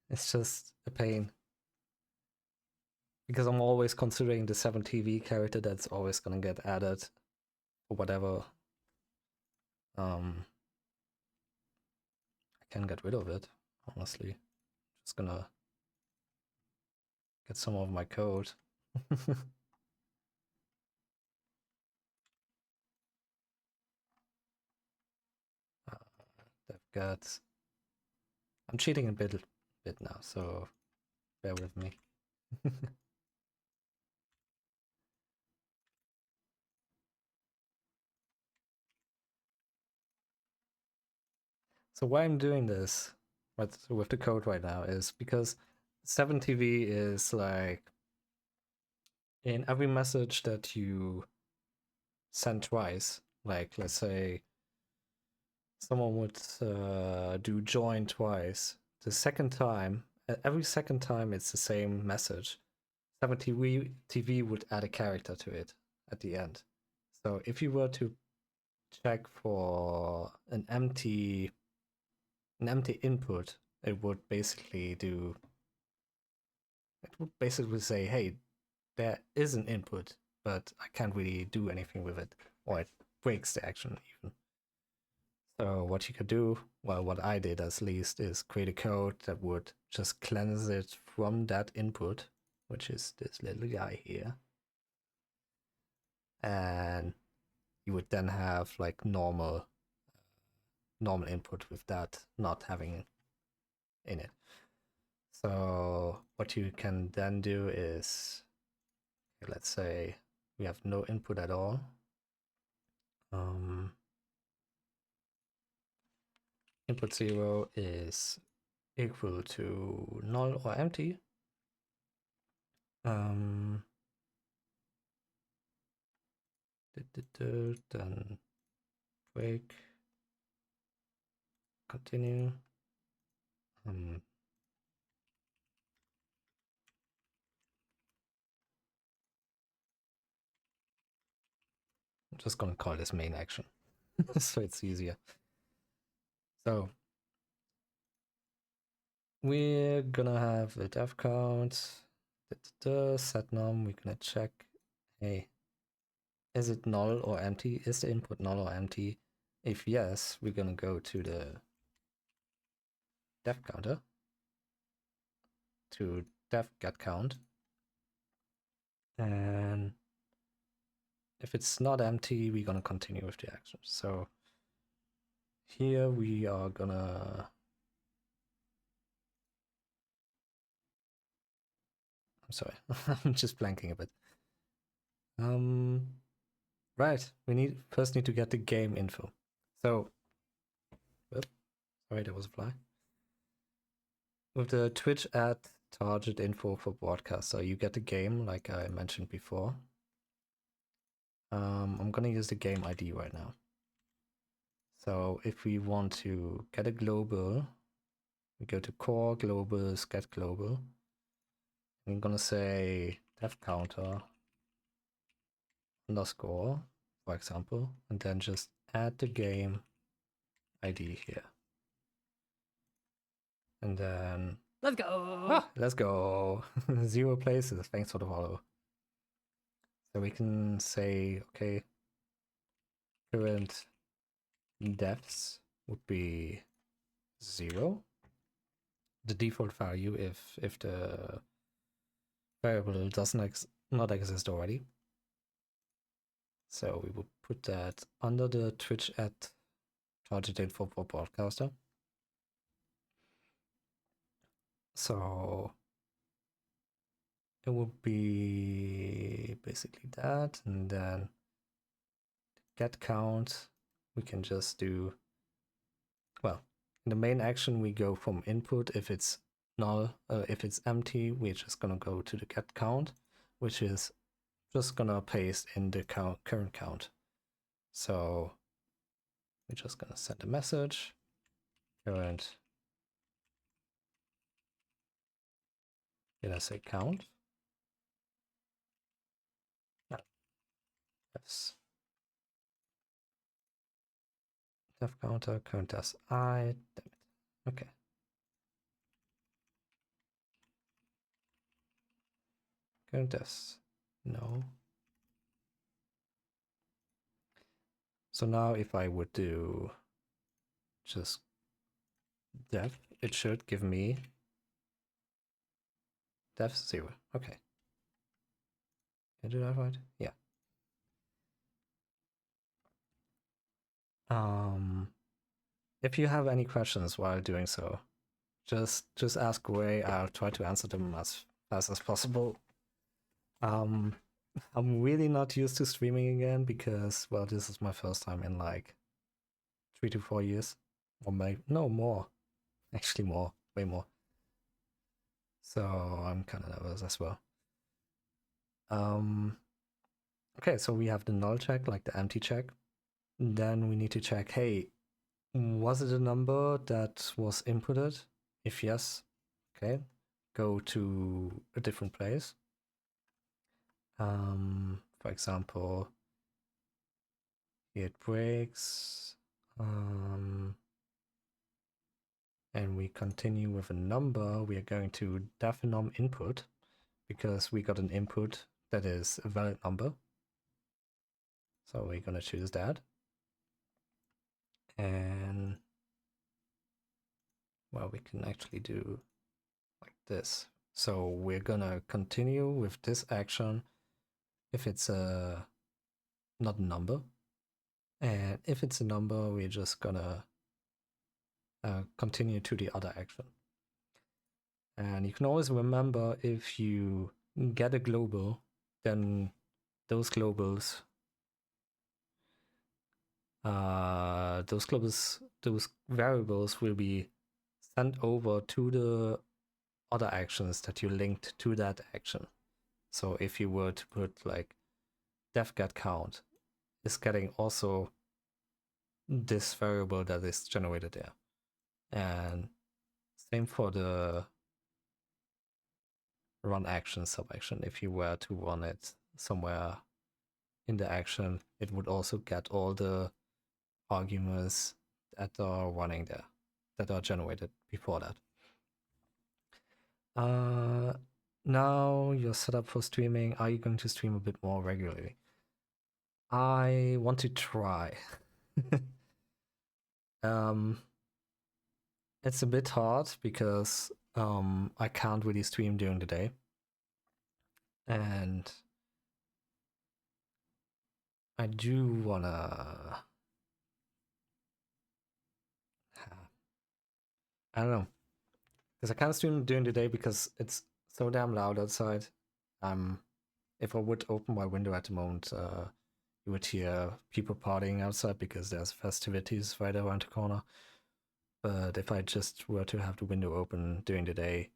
It's just a pain. Because I'm always considering the 7TV character that's always gonna get added or whatever. I can get rid of it, honestly. Just gonna get some of my code. They've got, I'm cheating a bit now, so bear with me. So why I'm doing this with the code right now is because 7TV is like in every message that you send twice. Like, let's say someone would do join twice. The second time, every second time it's the same message. StreamerDotBot would add a character to it at the end. So if you were to check for an empty input, it would basically say, hey, there is an input, but I can't really do anything with it, or it breaks the action even. So what you could do, well, what I did at least, is create a code that would just cleanse it from that input, which is this little guy here. And you would then have like normal input with that not having in it. So what you can then do is, let's say we have no input at all. Input 0 is equal to null or empty. Then break, continue. I'm just gonna call this main action so it's easier. So we're gonna have a def count, set num. We're gonna check, hey, is it null or empty? Is the input null or empty? If yes, we're gonna go to the def counter, to def get count, and if it's not empty, we're gonna continue with the action. So here we are gonna, I'm sorry, I'm just blanking a bit. Right, we first need to get the game info. So, sorry, there was a fly. With the Twitch ad target info for broadcaster, you get the game like I mentioned before. I'm gonna use the game ID right now. So if we want to get a global, we go to core globals, get global. I'm gonna say def counter underscore, for example, and then just add the game ID here. And then Let's go. Let's go. 0 places. Thanks for the follow. So we can say, okay, current defs would be 0. The default value if the variable doesn't not exist already. So we would put that under the Twitch ad target info for broadcaster. So it would be basically that, and then get count, we can just do, well, in the main action we go from input. If it's null, if it's empty, we're just gonna go to the get count, which is just gonna paste in the current count. So we're just gonna send a message, current, did I say count? No. Yes. Def counter, current as I, damn it. Okay. Current as no. So now if I would do just def, it should give me def 0. Okay. Did I do that right? Yeah. If you have any questions while doing so, just ask away. I'll try to answer them as fast as possible. I'm really not used to streaming again because, well, this is my first time in like 3 to 4 years, or maybe no more, actually more, way more. So I'm kind of nervous as well. Okay, so we have the null check, like the empty check. Then we need to check, hey, was it a number that was inputted? If yes, okay, go to a different place. For example, here it breaks. And we continue with a number. We are going to definom input because we got an input that is a valid number. So we're going to choose that. And well, we can actually do like this. So we're going to continue with this action if it's not a number. And if it's a number, we're just going to continue to the other action. And you can always remember, if you get a global, then those globals, those variables will be sent over to the other actions that you linked to that action. So if you were to put like def_get_count, is getting also this variable that is generated there. And same for the run action sub-action. If you were to run it somewhere in the action, it would also get all the arguments that are running there, that are generated before that. Now you're set up for streaming. Are you going to stream a bit more regularly? I want to try. It's a bit hard because I can't really stream during the day. And I do wanna... I don't know. Because I can't stream during the day because it's so damn loud outside. If I would open my window at the moment, you would hear people partying outside because there's festivities right around the corner. But if I just were to have the window open during the day,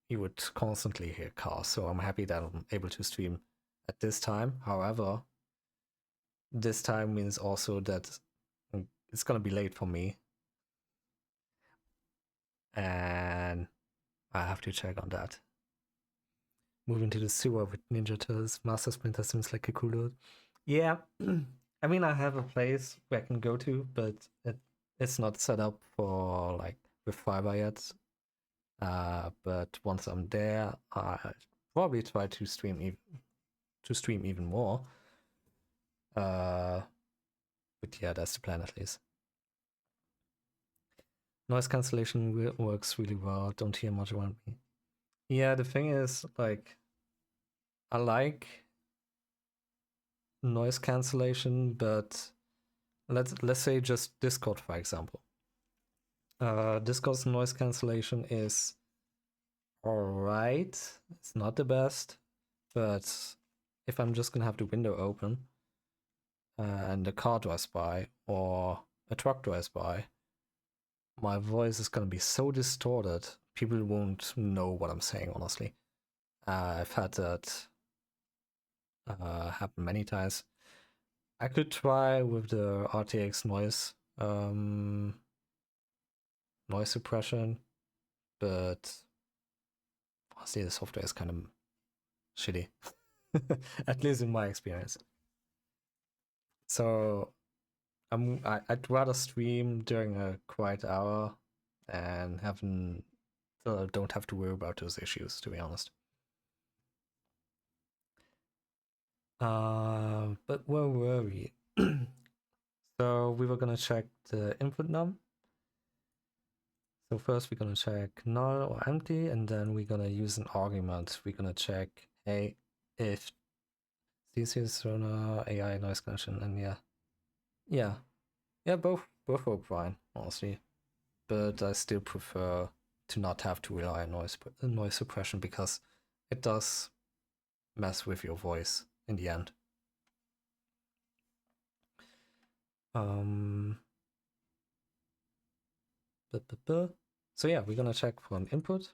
you would constantly hear cars. So I'm happy that I'm able to stream at this time. However, this time means also that it's gonna be late for me. And I have to check on that. Moving to the sewer with Ninja Turtles, Master Splinter seems like a cool dude. Yeah, I mean, I have a place where I can go to, but it's not set up for like with fiber yet. But once I'm there, I'll probably try to stream even more. But yeah, that's the plan at least. Noise cancellation works really well. Don't hear much around me. Yeah, the thing is, like, I like noise cancellation, but let's say just Discord, for example. Discord's noise cancellation is alright. It's not the best, but if I'm just gonna have the window open and a car drives by or a truck drives by, my voice is gonna be so distorted, people won't know what I'm saying, honestly. I've had that happen many times. I could try with the RTX noise suppression, but honestly, the software is kind of shitty, at least in my experience. So I'd rather stream during a quiet hour and don't have to worry about those issues, to be honest. But where were we? So we were gonna check the input num. So first we're gonna check null or empty, and then we're gonna use an argument. We're gonna check, hey, if thesis runner AI noise cancellation, and yeah, both work fine, honestly. But I still prefer to not have to rely on noise suppression because it does mess with your voice in the end. So yeah, we're gonna check for an input.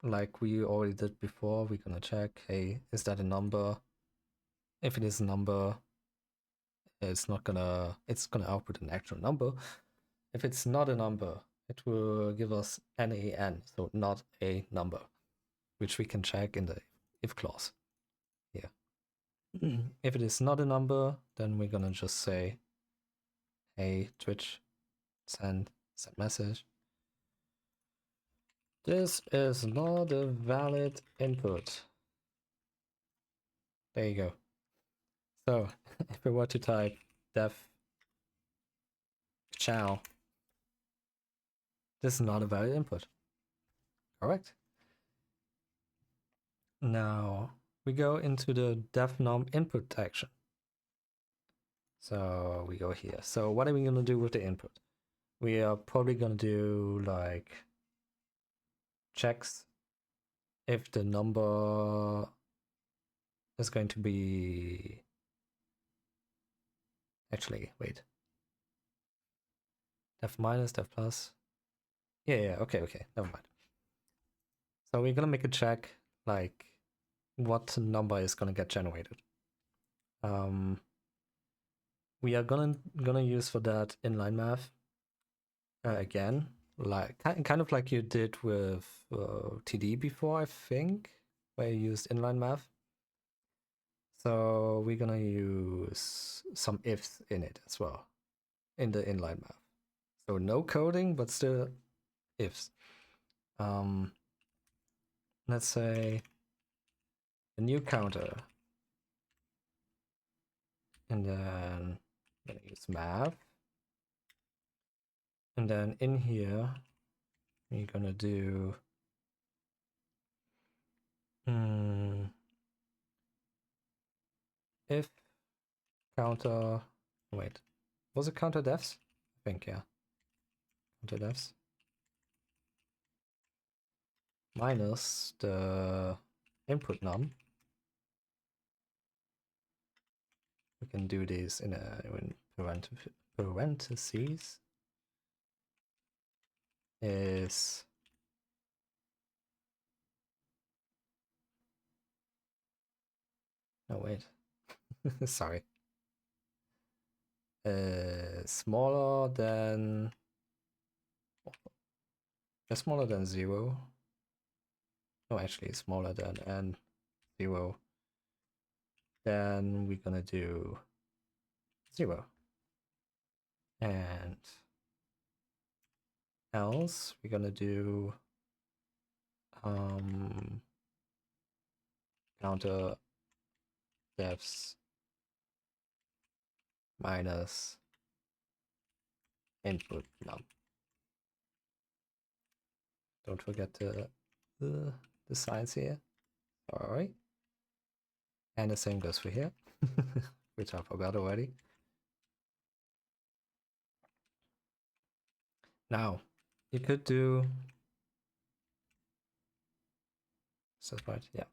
Like we already did before, we're gonna check, hey, is that a number? if it is a number, it's gonna output an actual number. If it's not a number, it will give us NaN, so not a number, which we can check in the if clause here. If it is not a number, then we're gonna just say, hey, Twitch, send message. This is not a valid input. There you go. So if we were to type def chow, this is not a valid input. Correct. Now we go into the def num input action. So we go here. So what are we going to do with the input? We are probably going to do like checks if the number is going to be, actually, wait. Def minus, def plus. Yeah, okay, never mind. So we're going to make a check like what number is going to get generated. We are gonna use for that inline math again, like kind of like you did with TD before, I think, where you used inline math. So we're gonna use some ifs in it as well, in the inline math. So no coding, but still ifs. Let's say a new counter, and then I'm gonna use math, and then in here we're gonna do if counter, wait, was it counter defs? I think, yeah. Counter defs minus the input num. We can do this in parentheses. Is no, wait. Sorry. Smaller than 0. No, actually smaller than n 0. Then we're gonna do 0. And else we're gonna do counter defs minus input num. Don't forget the signs here. All right. And the same goes for here, which I forgot already. Now, you could do, is that right? Yeah.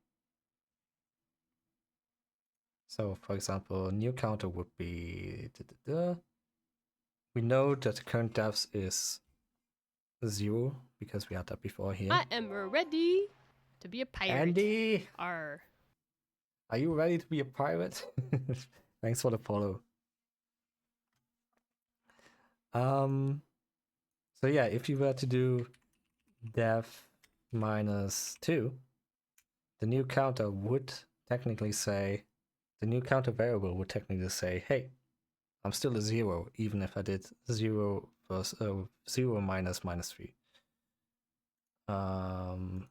So for example, new counter would be, we know that the current defs is 0 because we had that before here. I am ready to be a pirate. Andy! Arr. Are you ready to be a pirate? Thanks for the follow. So yeah, if you were to do def minus 2, the new counter would technically say, the new counter variable would technically say, hey, I'm still a 0, even if I did 0 plus 0 minus minus 3. Damn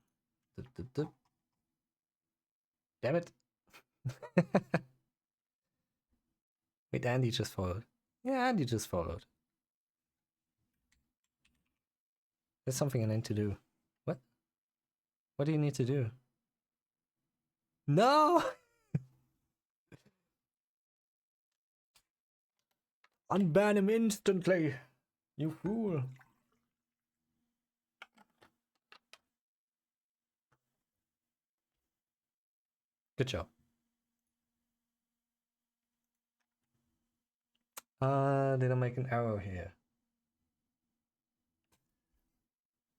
it. Wait, Andy just followed. Yeah, Andy just followed. There's something I need to do. What? What do you need to do? No! Unban him instantly! You fool! Good job. Did I make an error here?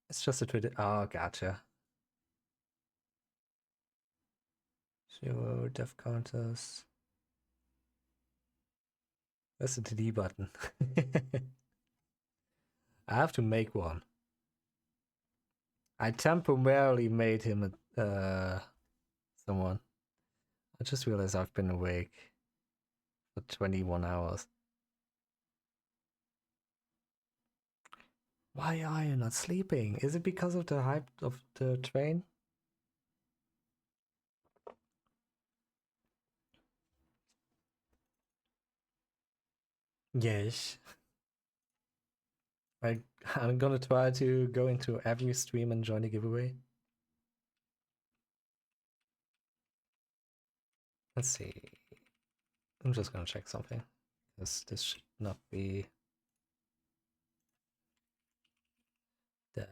It's just a Twitter. Oh, gotcha. 0 def counters. That's the TD button. I have to make one. I temporarily made him someone. I just realized I've been awake for 21 hours. Why are you not sleeping? Is it because of the hype of the train? Yes. I'm gonna try to go into every stream and join the giveaway. Let's see. I'm just gonna check something. This should not be dev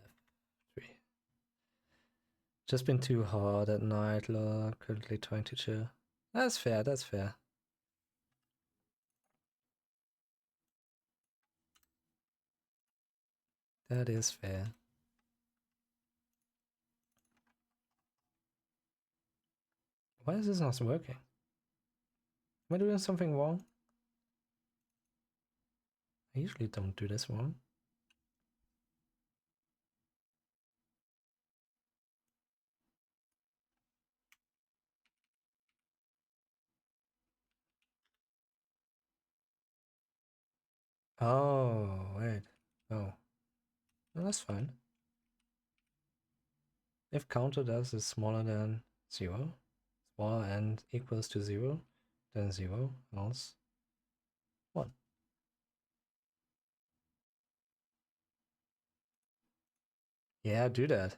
3. Just been too hard at night, log. Currently trying to chill. That's fair, that's fair. That is fair. Why is this not working? Am I doing something wrong? I usually don't do this wrong. Oh, wait. Oh. No, that's fine. If counter does is smaller than 0, smaller and equals to 0, then 0, else 1. Yeah, do that.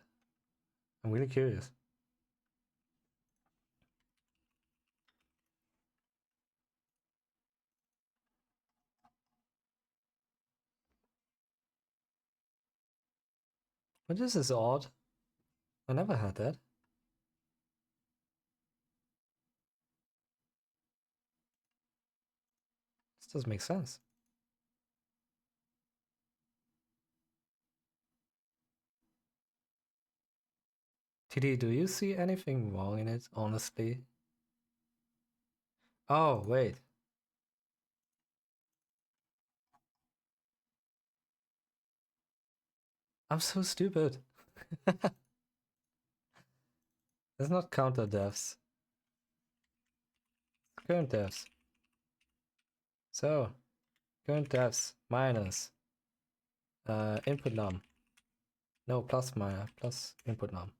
I'm really curious. But this is odd. I never had that. This doesn't make sense. TD, do you see anything wrong in it, honestly? Oh, wait. I'm so stupid. It's not counter devs. Current devs. So, current devs minus input num. No, plus input num.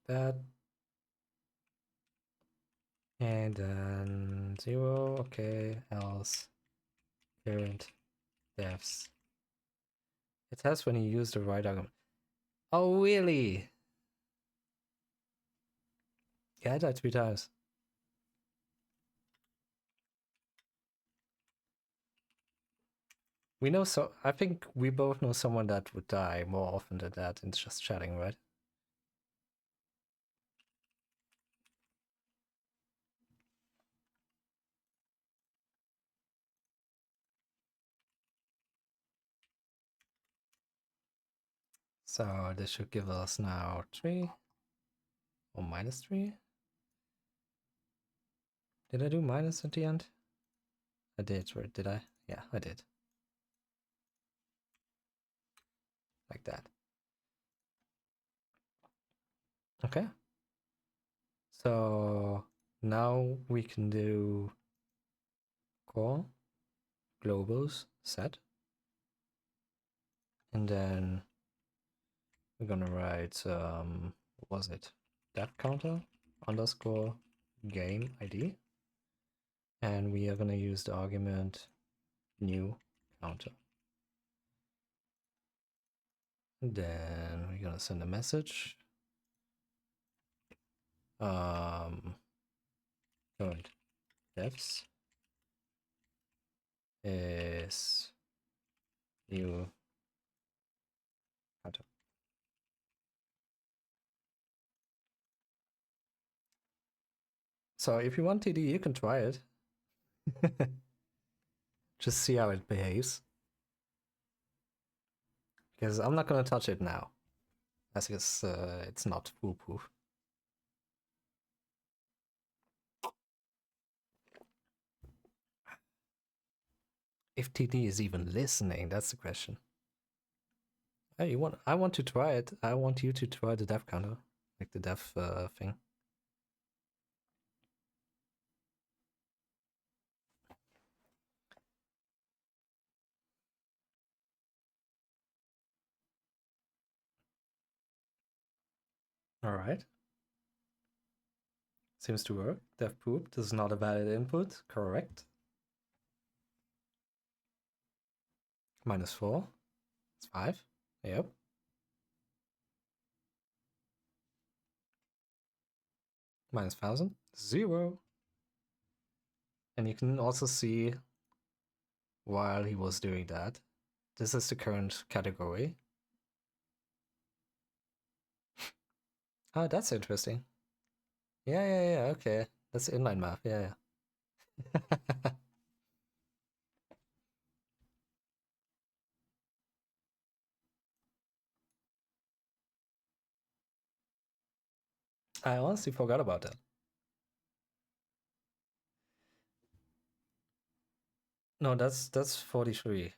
That. And then 0, okay, else current devs. It has when you use the right argument. Oh, really? Yeah, I died 3 times. We know I think we both know someone that would die more often than that in just chatting, right? So this should give us now 3 or minus 3. Did I do minus at the end? I did, right? Did I? Yeah, I did. Like that. Okay. So now we can do core globals set. And then we're gonna write, what was it? That counter underscore game ID. And we are gonna use the argument new counter. And then we're gonna send a message. Current devs is new counter. So if you want TD, you can try it. Just see how it behaves. Because I'm not gonna touch it now. As it's not foolproof. If TD is even listening, that's the question. Hey, I want to try it. I want you to try the def counter, like the def thing. All right. Seems to work. Def poop is not a valid input. Correct. -4. It's 5. Yep. -1000. 0. And you can also see while he was doing that, this is the current category. Oh, that's interesting. Yeah, okay. That's inline math, yeah. I honestly forgot about that. No, that's 43.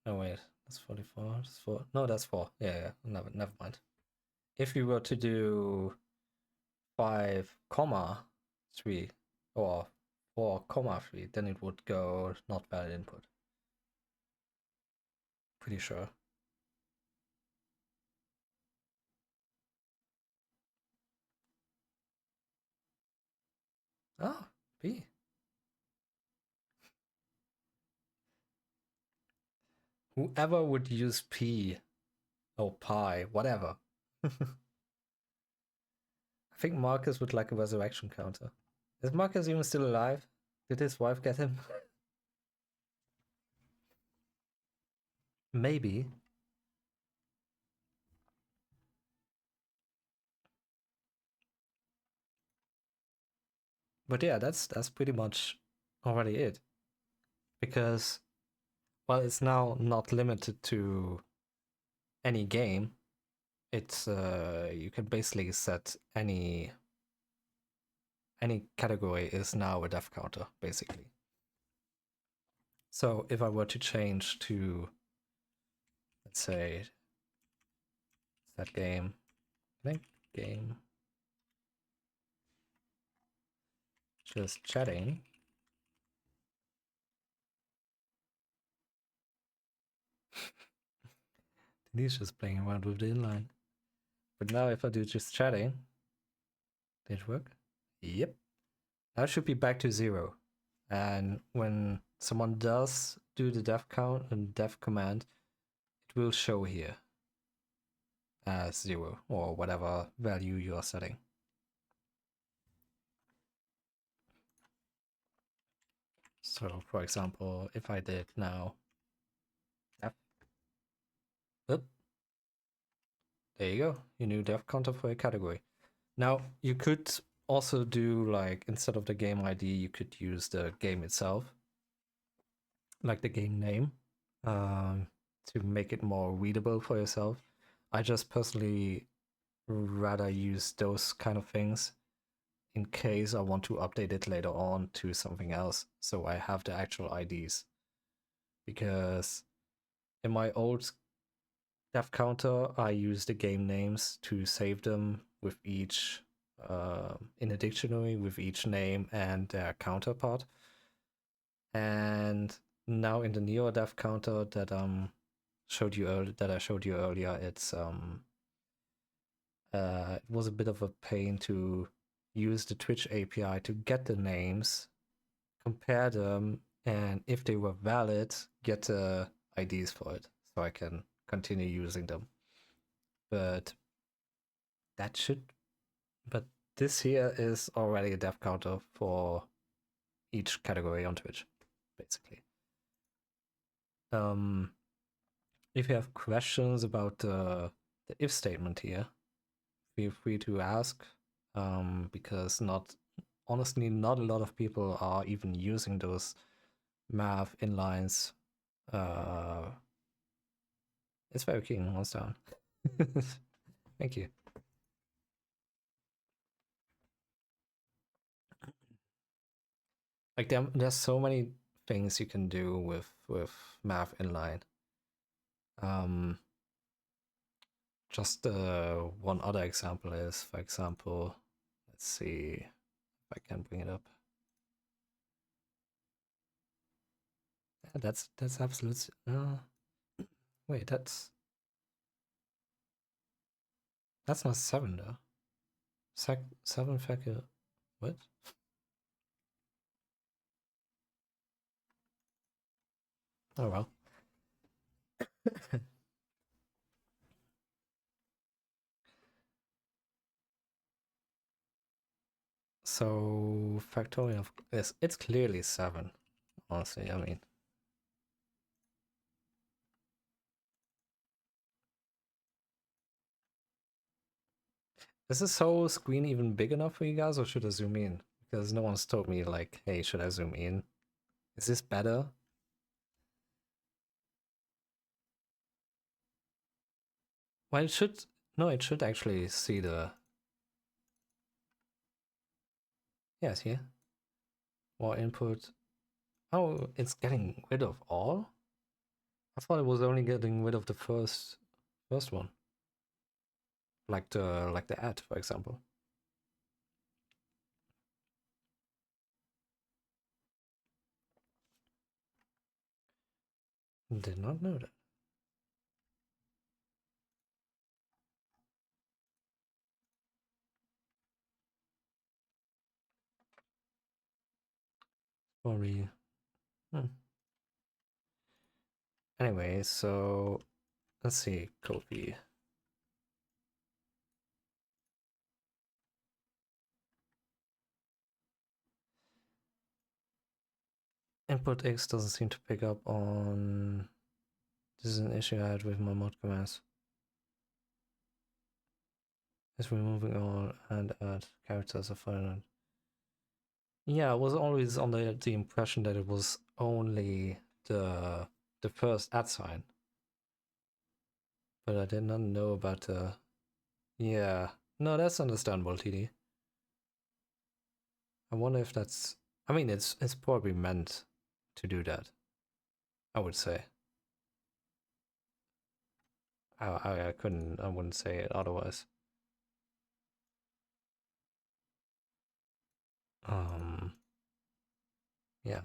No, wait. That's 44. That's 4. No, that's 4. Yeah. Never mind. If you were to do 5,3 or 4,3, then it would go not valid input. Pretty sure. Oh, P. Whoever would use P or pi, whatever. I think Marcus would like a resurrection counter. Is Marcus even still alive? Did his wife get him? Maybe. But yeah, that's pretty much already it. Because, well, it's now not limited to any game. It's you can basically set any category is now a def counter, basically. So if I were to change to, let's say, that game, I think game, just chatting. He's just playing around with the inline. But now if I do just chatting, did it work? Yep. Now it should be back to 0. And when someone does do the def count and def command, it will show here as 0 or whatever value you are setting. So for example, if I did now def, oop, there you go, your new def counter for a category. Now you could also do, like, instead of the game ID, you could use the game itself, like the game name, to make it more readable for yourself. I just personally rather use those kind of things in case I want to update it later on to something else, so I have the actual IDs. Because in my old def counter, I use the game names to save them with each in a dictionary with each name and their counterpart. And now in the newer def counter that I showed you earlier, it's it was a bit of a pain to use the Twitch API to get the names, compare them, and if they were valid, get the IDs for it so I can continue using them. But this here is already a def counter for each category on Twitch, basically. If you have questions about the if statement here, feel free to ask, because honestly, not a lot of people are even using those math inlines. It's very keen, once down. Thank you. Like there's so many things you can do with math inline. Just one other example is, for example, let's see if I can bring it up. Yeah, that's absolute. Wait, that's not 7 though. 7 factor. What? Oh well. So factorial of this, it's clearly 7. Honestly, I mean. Is this whole screen even big enough for you guys, or should I zoom in? Because no one's told me, like, hey, should I zoom in? Is this better? Well, it should... No, it should actually see the... Yes, yeah. More input. Oh, it's getting rid of all? I thought it was only getting rid of the first one. Like the ad, for example. Did not know that. Probably. Anyway, so let's see, copy. Input X doesn't seem to pick up on... This is an issue I had with my mod commands. Is removing all and add characters of finite. Yeah, I was always under the impression that it was only the first @ sign. But I did not know about the... Yeah. No, that's understandable, TD. I wonder if that's... I mean, it's probably meant to do that, I would say. I wouldn't say it otherwise. Yeah.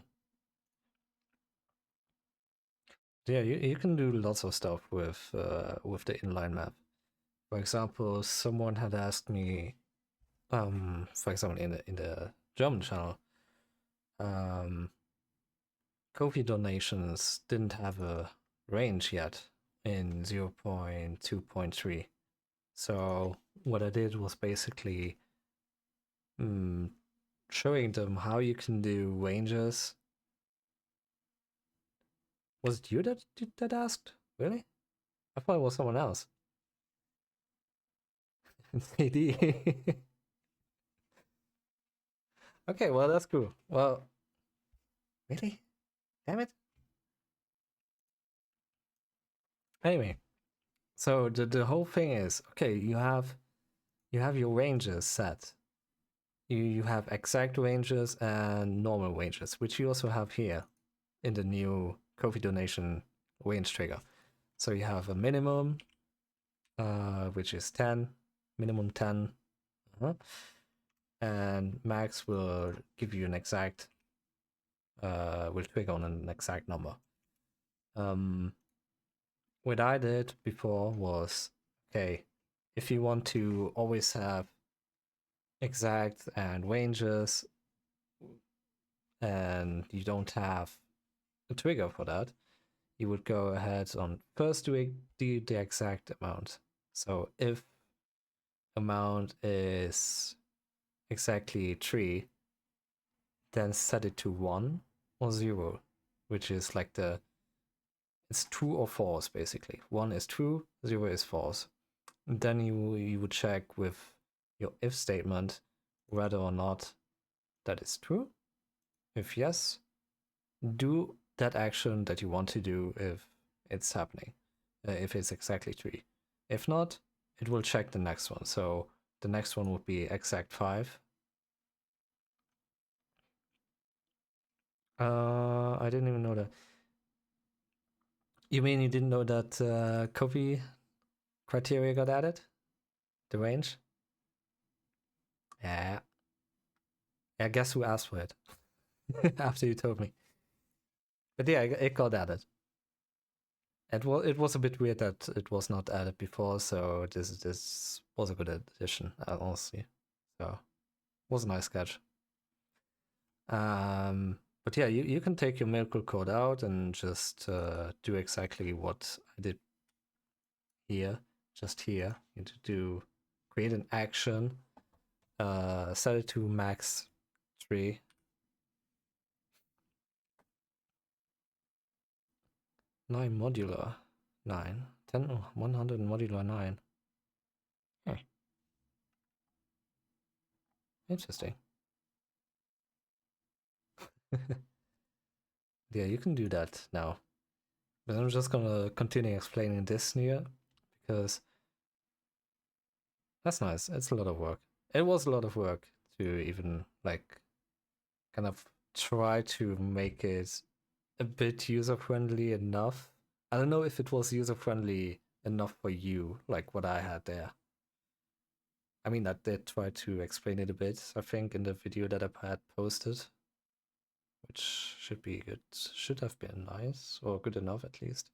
Yeah, you can do lots of stuff with the inline map. For example, someone had asked me, for example, in the German channel, Ko-fi donations didn't have a range yet in 0.2.3. So what I did was basically showing them how you can do ranges. Was it you that asked? Really? I thought it was someone else. AD. Okay, well, that's cool. Well, really? Damn it. Anyway, so the whole thing is, okay, you have your ranges set. You have exact ranges and normal ranges, which you also have here in the new Ko-fi donation range trigger. So you have a minimum, which is 10, minimum 10, and max will give you an exact, will trigger on an exact number. What I did before was, okay, if you want to always have exact and ranges and you don't have a trigger for that, you would go ahead on first doing the exact amount. So if amount is exactly 3, then set it to 1 or 0, which is like it's true or false basically. 1 is true, 0 is false. And then you would check with your if statement whether or not that is true. If yes, do that action that you want to do if it's happening, if it's exactly 3. If not, it will check the next one. So the next one would be exact 5. I didn't even know that. You mean you didn't know that copy criteria got added? The range? Yeah. Yeah, guess who asked for it? After you told me. But yeah, it got added. It was a bit weird that it was not added before, so this was a good addition, honestly. So it was a nice sketch. But yeah, you can take your miracle code out and just do exactly what I did here. Just here, you need to create an action, set it to max 3. 9 modular 9 10 100 modular 9. Interesting. Yeah, you can do that now. But I'm just gonna continue explaining this here because that's nice. It's a lot of work. It was a lot of work to even like kind of try to make it a bit user friendly enough. I don't know if it was user friendly enough for you, like what I had there. I mean, I did try to explain it a bit, I think, in the video that I had posted, which should be good. Should have been nice, or good enough at least.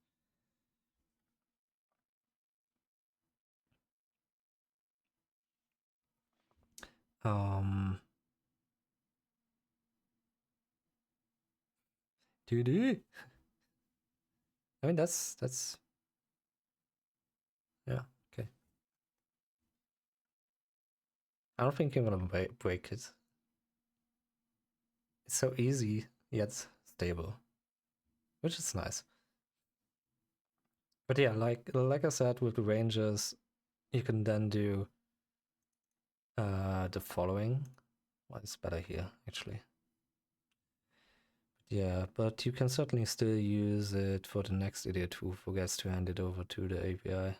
Dude. I mean, that's yeah, okay. I don't think I'm gonna break it. It's so easy yet stable, which is nice. But yeah, like I said, with the ranges, you can then do the following. Well, it's better here actually. Yeah, but you can certainly still use it for the next idiot who forgets to hand it over to the API.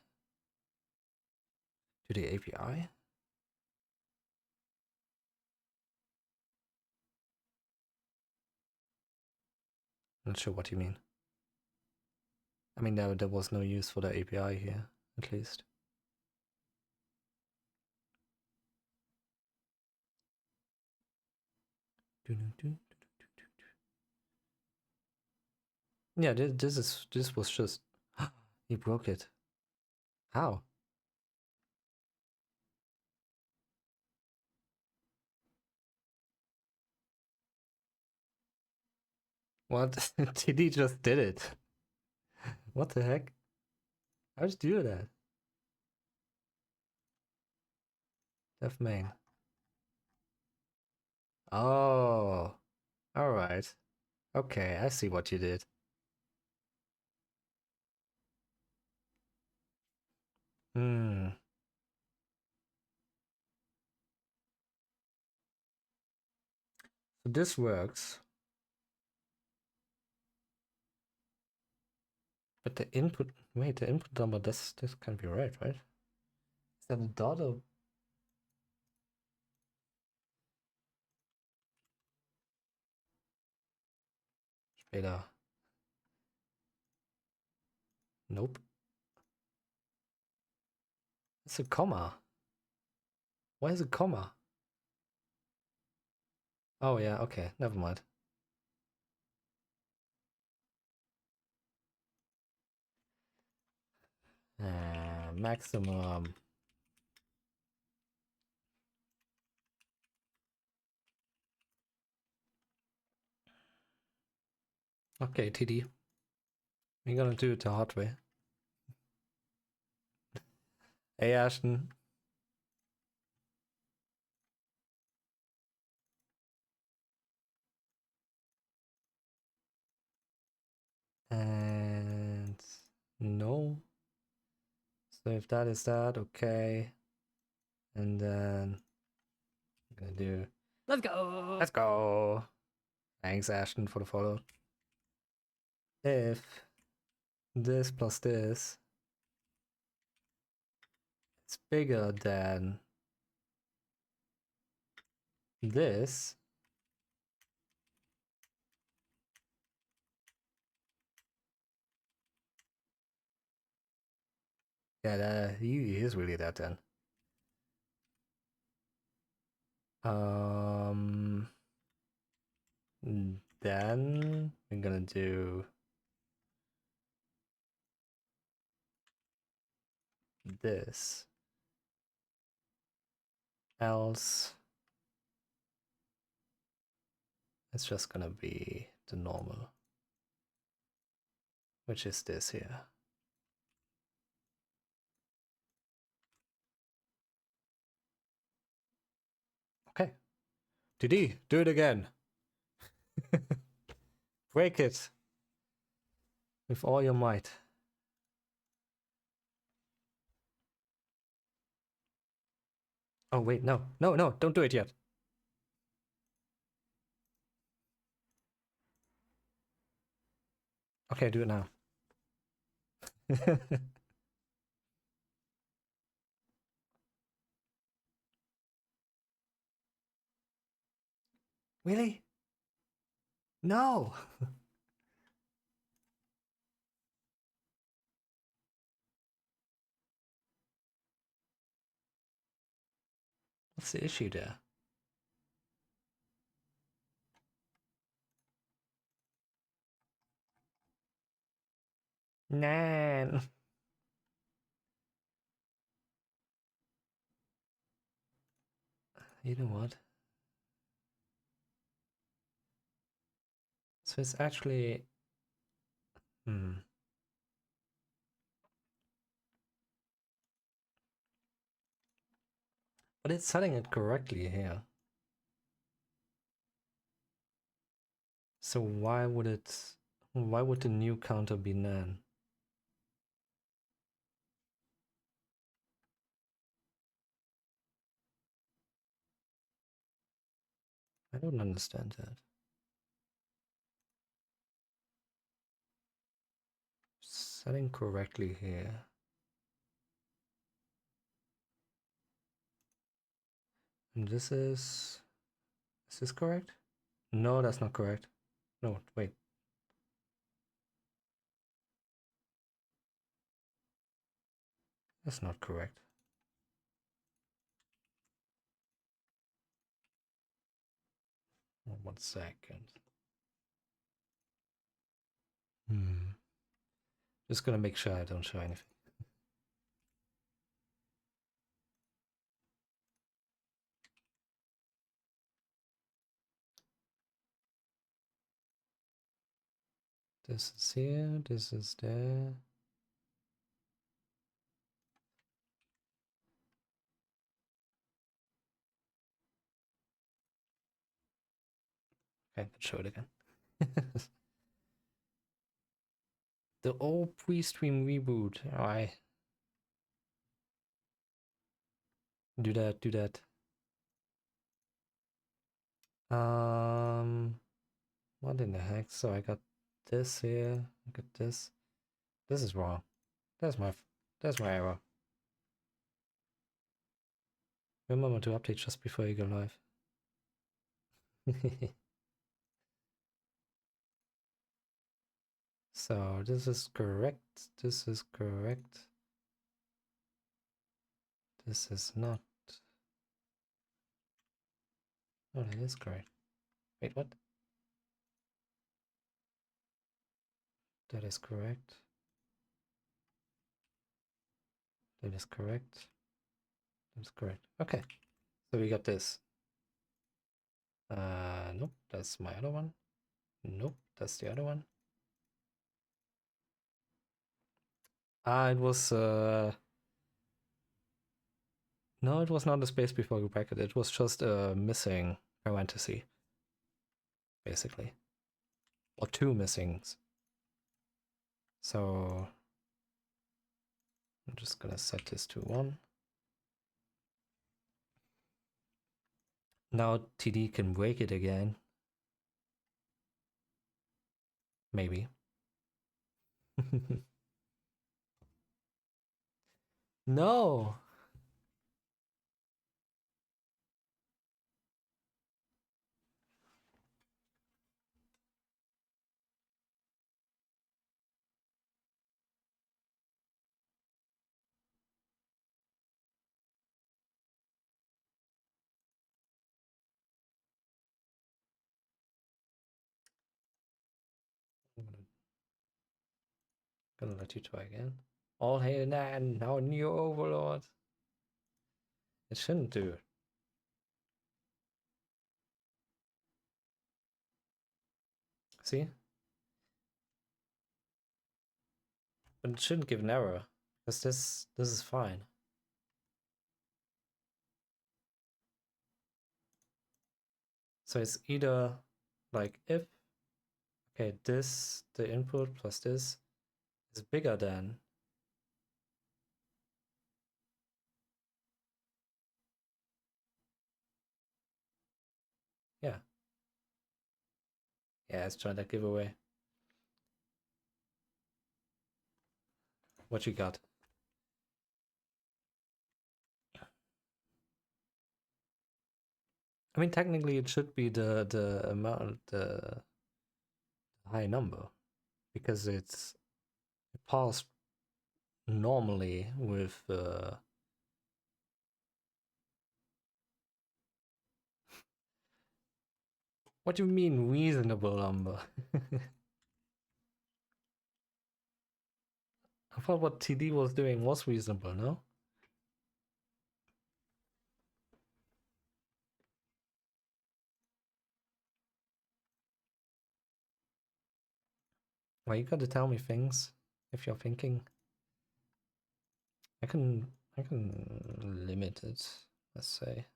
To the API? Not sure what you mean. I mean, there was no use for the API here, at least. Yeah, this was just he broke it. How? What? TD just did it. What the heck? How'd you do that? Def main. Oh, all right. Okay, I see what you did. Hmm. So this works. But the input, wait, the input number, this can't be right? Is that a dot or? Später. Nope. It's a comma. Why is it comma? Oh yeah, okay, never mind. Maximum. Okay, TD. We're gonna do it the hard way. Hey, Ashton. And no. So if that is that, okay. And then I'm gonna do. Let's go. Let's go. Thanks, Ashton, for the follow. If this plus this is bigger than this, Yeah, he is really that then. Then we're gonna do this. Else, it's just gonna be the normal, which is this here. Okay. DD, do it again. Break it with all your might. Oh wait, no, don't do it yet. Okay, do it now. Really? No. What's the issue there? Nan. You know what? So it's actually... But it's setting it correctly here. So why would the new counter be nan? I don't understand that. Setting correctly here. And this is this correct? No, that's not correct. No, wait. That's not correct. Oh, 1 second. Just gonna make sure I don't show anything. This is here, this is there. Okay, let's show it again. The old pre-stream reboot. I do that. What in the heck? So I got this here. I got this. This is wrong. That's my error. Remember to update just before you go live. So this is correct. This is correct. This is not. Oh, that is correct. Wait, what? That is correct. That is correct. That's correct. Okay. So we got this. Nope, that's my other one. Nope, that's the other one. It was no, it was not a space before bracket. It was just a missing parenthesis, basically, or 2 missings. So I'm just gonna set this to 1. Now TD can break it again. Maybe. No. Gonna let you try again. All hail Nan, our new overlord. It shouldn't do. See? But it shouldn't give an error. Because this is fine. So it's either like if, okay, this, the input plus this is bigger than. Yeah. Yeah, let's try that giveaway. What you got? I mean, technically it should be the amount, the high number, because it's parsed normally with what do you mean reasonable number? I thought what TD was doing was reasonable, no? Well, you gotta tell me things if you're thinking. I can limit it, let's say.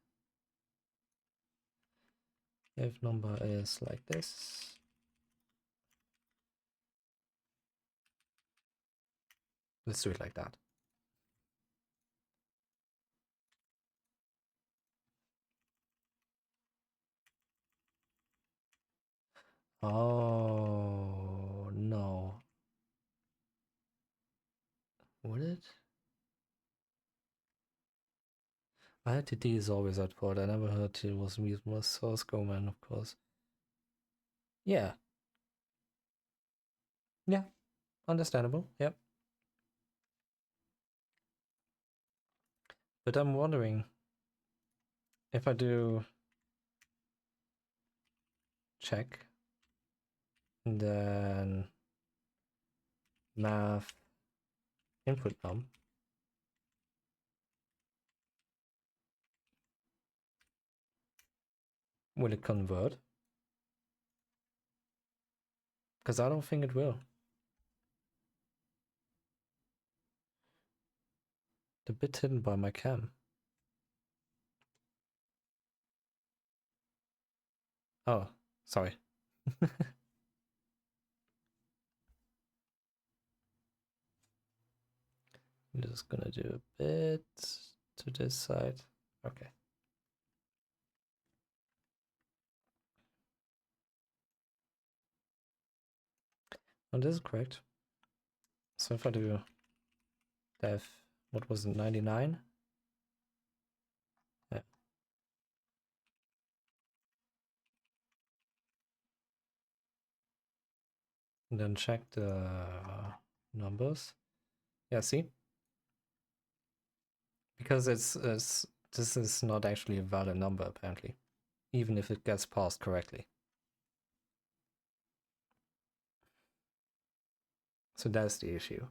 If number is like this. Let's do it like that. Oh no. Would it? I heard TD is always at fault. I never heard it was reasonable. Source go man, of course. Yeah. Yeah. Understandable. Yep. But I'm wondering if I do check and then math input num, will it convert? Because I don't think it will. The bit hidden by my cam. Oh, sorry. I'm just gonna do a bit to this side. Okay. And this is correct. So if I do def, what was it, 99? Yeah. And then check the numbers. Yeah, see? Because this is not actually a valid number apparently, even if it gets parsed correctly. So that's the issue.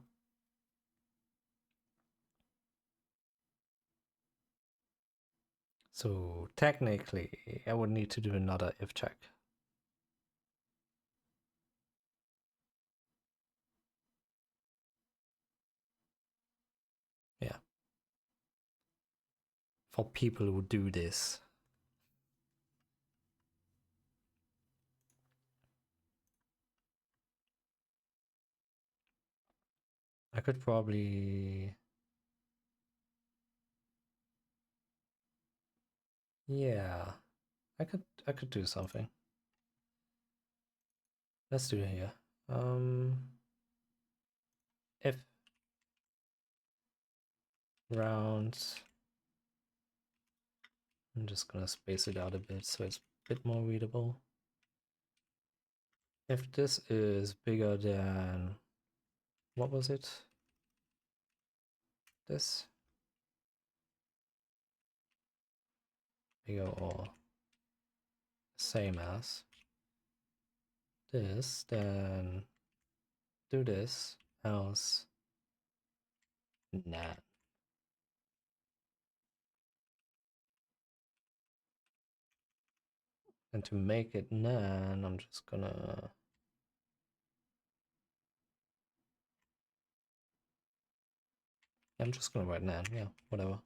So technically, I would need to do another if check. Yeah. For people who do this. I could probably... Yeah. I could do something. Let's do it here. If rounds, I'm just gonna space it out a bit so it's a bit more readable. If this is bigger than, what was it? This? Bigger or same as this, then do this else nan. And to make it nan, I'm just gonna write nan, yeah, whatever.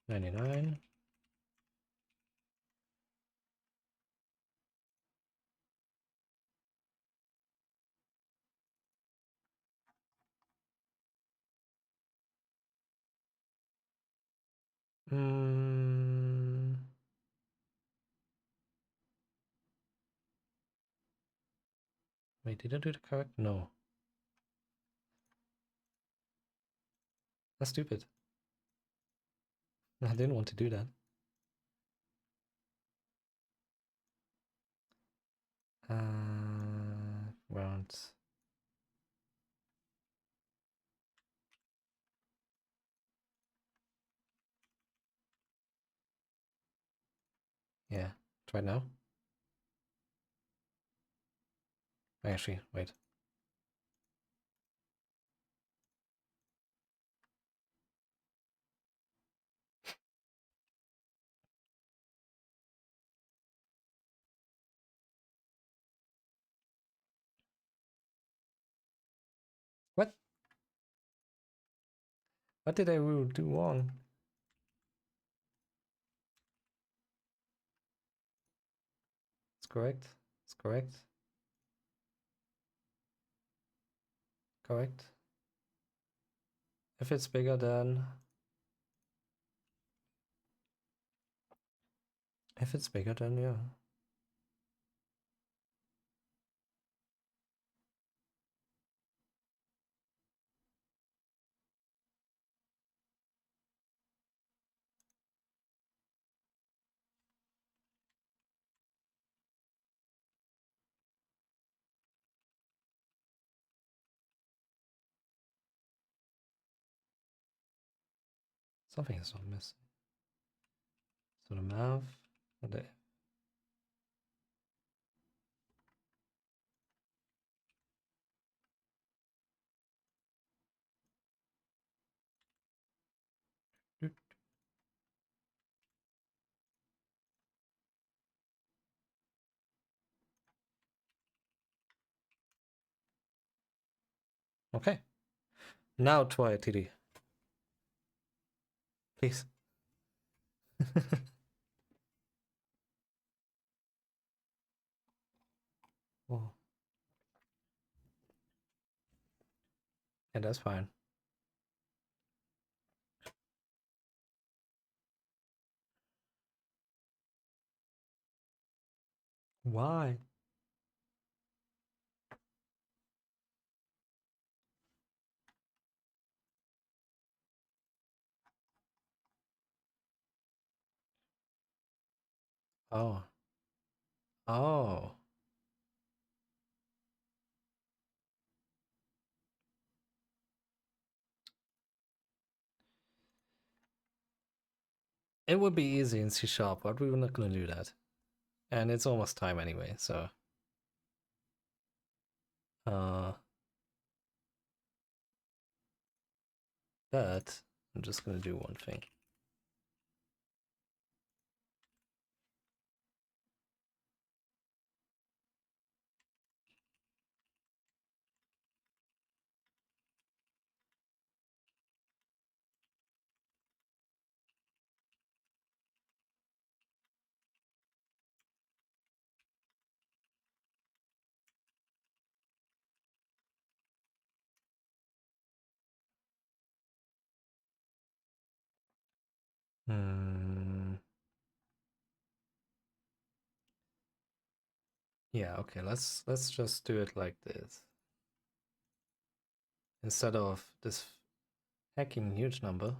99. Wait, did I do the correct? No. That's stupid. I didn't want to do that. Round. Yeah, try it now. Actually, wait. What? What did I do wrong? It's correct. It's correct. Correct. If it's bigger than... If it's bigger than, yeah. Something is not missing. So the math and the... Okay. Now try TD. Please. Oh. Yeah, that's fine. Why? Oh. Oh. It would be easy in C#, but we were not gonna do that. And it's almost time anyway, so... But I'm just gonna do one thing. Yeah, okay, let's just do it like this. Instead of this hacking huge number.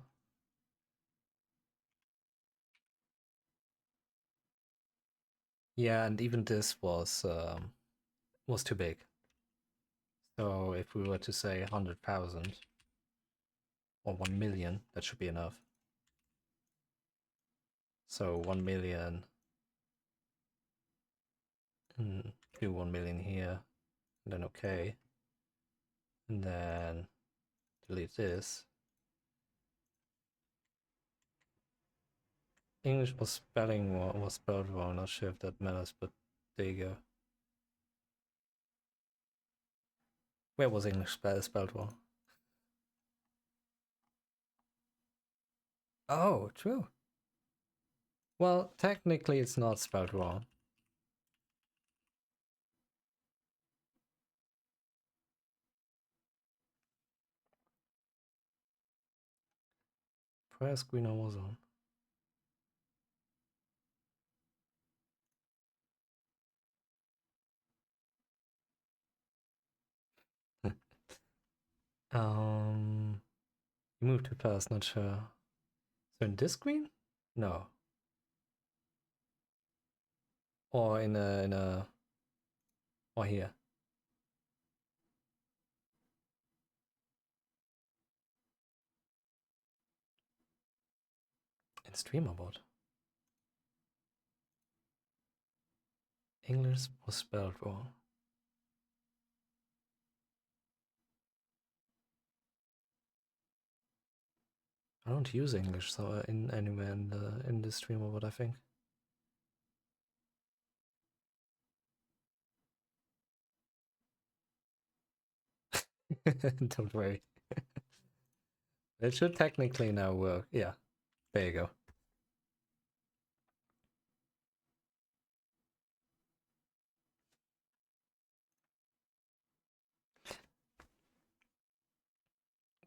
Yeah, and even this was too big. So if we were to say 100,000 or 1 million, that should be enough. So 1 million and do 1 million here, and then okay, and then delete this. English was spelled wrong, not sure if that matters, but there you go. Where was English spelled wrong? Oh, true. Well, technically it's not spelled wrong. Prior screen was on. Move to pass, not sure. So in this screen? No. Or in a or here. In StreamerBot. English was spelled wrong. I don't use English so in anywhere in the StreamerBot, I think. Don't worry. It should technically now work. Yeah, there you go.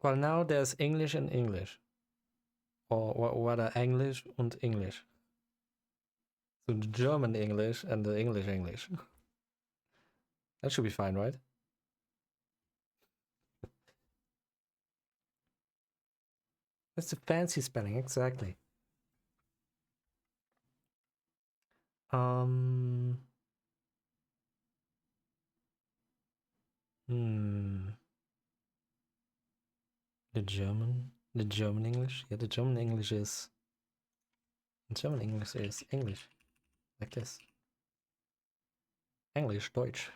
Well, now there's English and English. Or rather English und English. So the German English and the English English. That should be fine, right? That's the fancy spelling, exactly. Hmm. The German English? Yeah, the German English is English. Like this. English, Deutsch.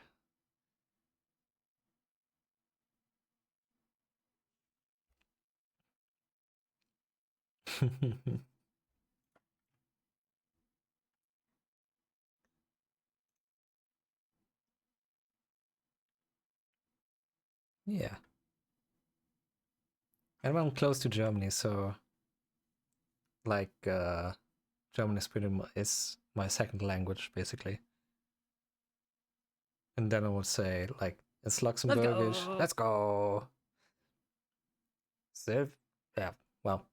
Yeah. And I'm close to Germany, so like German is is my second language basically. And then I would say like it's Luxembourgish. Let's go. So yeah, well.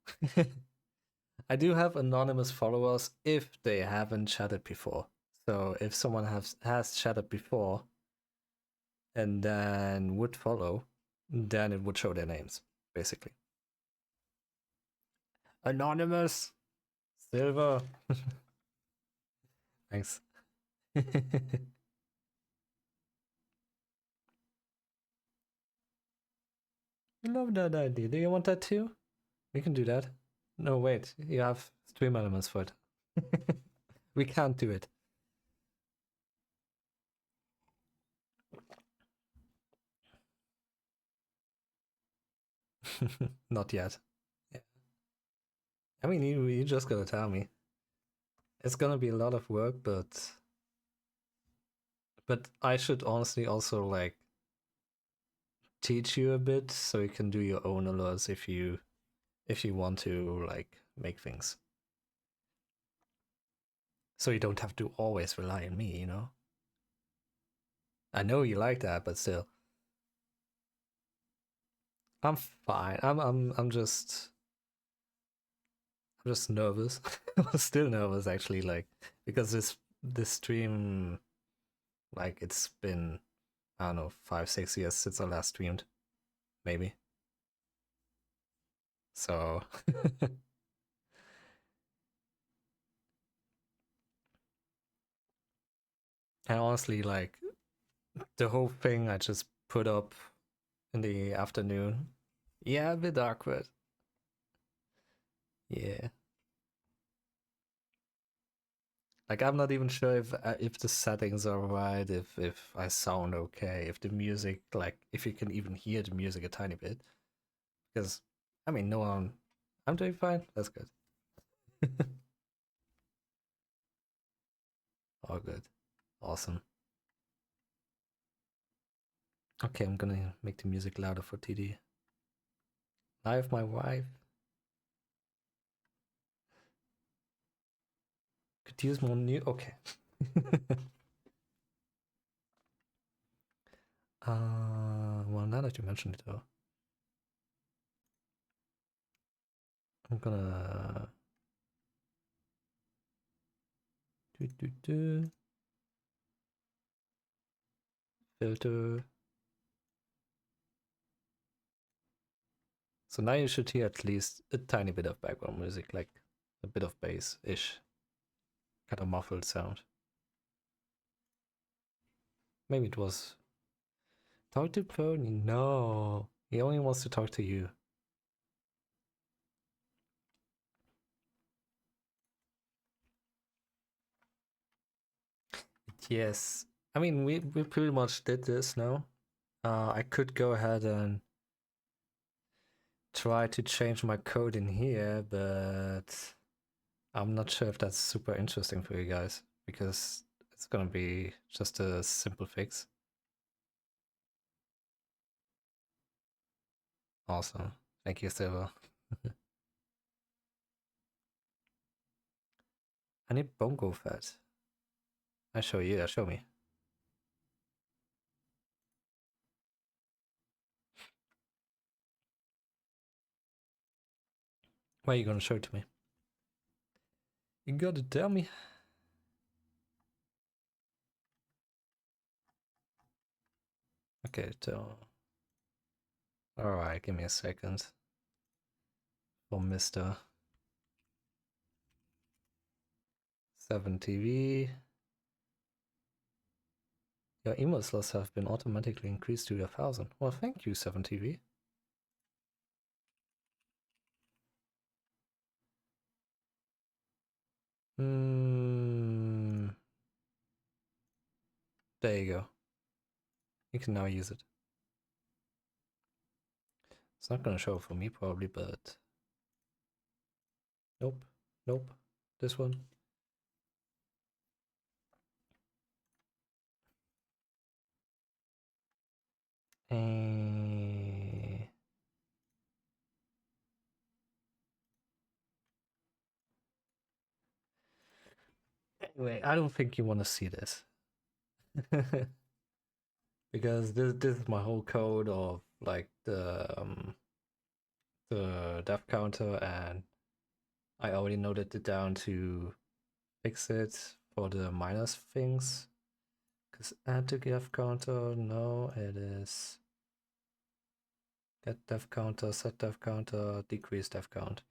I do have anonymous followers if they haven't chatted before. So if someone has chatted before and then would follow, then it would show their names, basically. Anonymous Silver. Thanks. Love that idea. Do you want that too? We can do that. No, wait. You have stream elements for it. We can't do it. Not yet. Yeah. I mean, you just gotta tell me. It's gonna be a lot of work, but I should honestly also like teach you a bit so you can do your own alerts if you want to like make things. So you don't have to always rely on me, you know? I know you like that, but still. I'm fine. I'm just nervous. I'm still nervous actually, like because this stream, like it's been, I don't know, 5-6 years since I last streamed. Maybe. So and honestly, like the whole thing I just put up in the afternoon. Yeah, a bit awkward. Yeah. Like, I'm not even sure if the settings are right, if I sound okay, if the music, like, if you can even hear the music a tiny bit. Because, I mean, no one... I'm doing fine. That's good. All good. Awesome. Okay, I'm gonna make the music louder for TD. Live, my wife. Could use more new... Okay. Well, now that you mentioned it, though, I'm gonna filter. So now you should hear at least a tiny bit of background music, like a bit of bass-ish, kind of muffled sound. Maybe it was... Talk to Pony. No, he only wants to talk to you. Yes. I mean, we pretty much did this now. I could go ahead and try to change my code in here, but I'm not sure if that's super interesting for you guys, because it's gonna be just a simple fix. Awesome. Thank you, Silver. I need bongo fat. I show you, show me. Why are you gonna show it to me? You gotta tell me. Okay, so... Alright, give me a second. For Mr. 7TV. Your email slots have been automatically increased to 1,000. Well, thank you, 7TV. There you go. You can now use it. It's not gonna show for me probably, but... Nope. Nope. This one. Anyway, I don't think you want to see this. Because this is my whole code of like the dev counter, and I already noted it down to fix it for the minus things. Because add to dev counter, no, it is get dev counter, set dev counter, decrease dev count.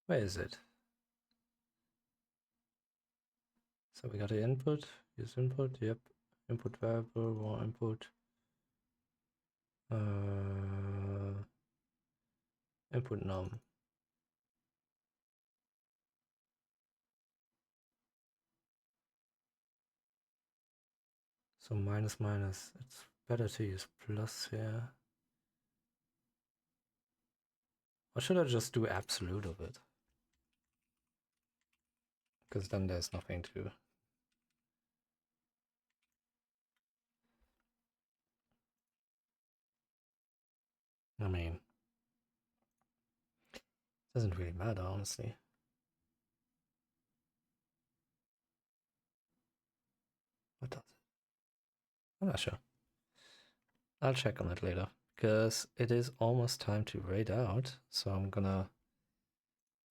Where is it? So we got the input, use input, yep. Input variable, more input. Input num. So minus minus, it's better to use plus here. Or should I just do absolute of it? Because then there's nothing to... I mean, doesn't really matter, honestly. What does it? I'm not sure. I'll check on it later, because it is almost time to raid out. So I'm gonna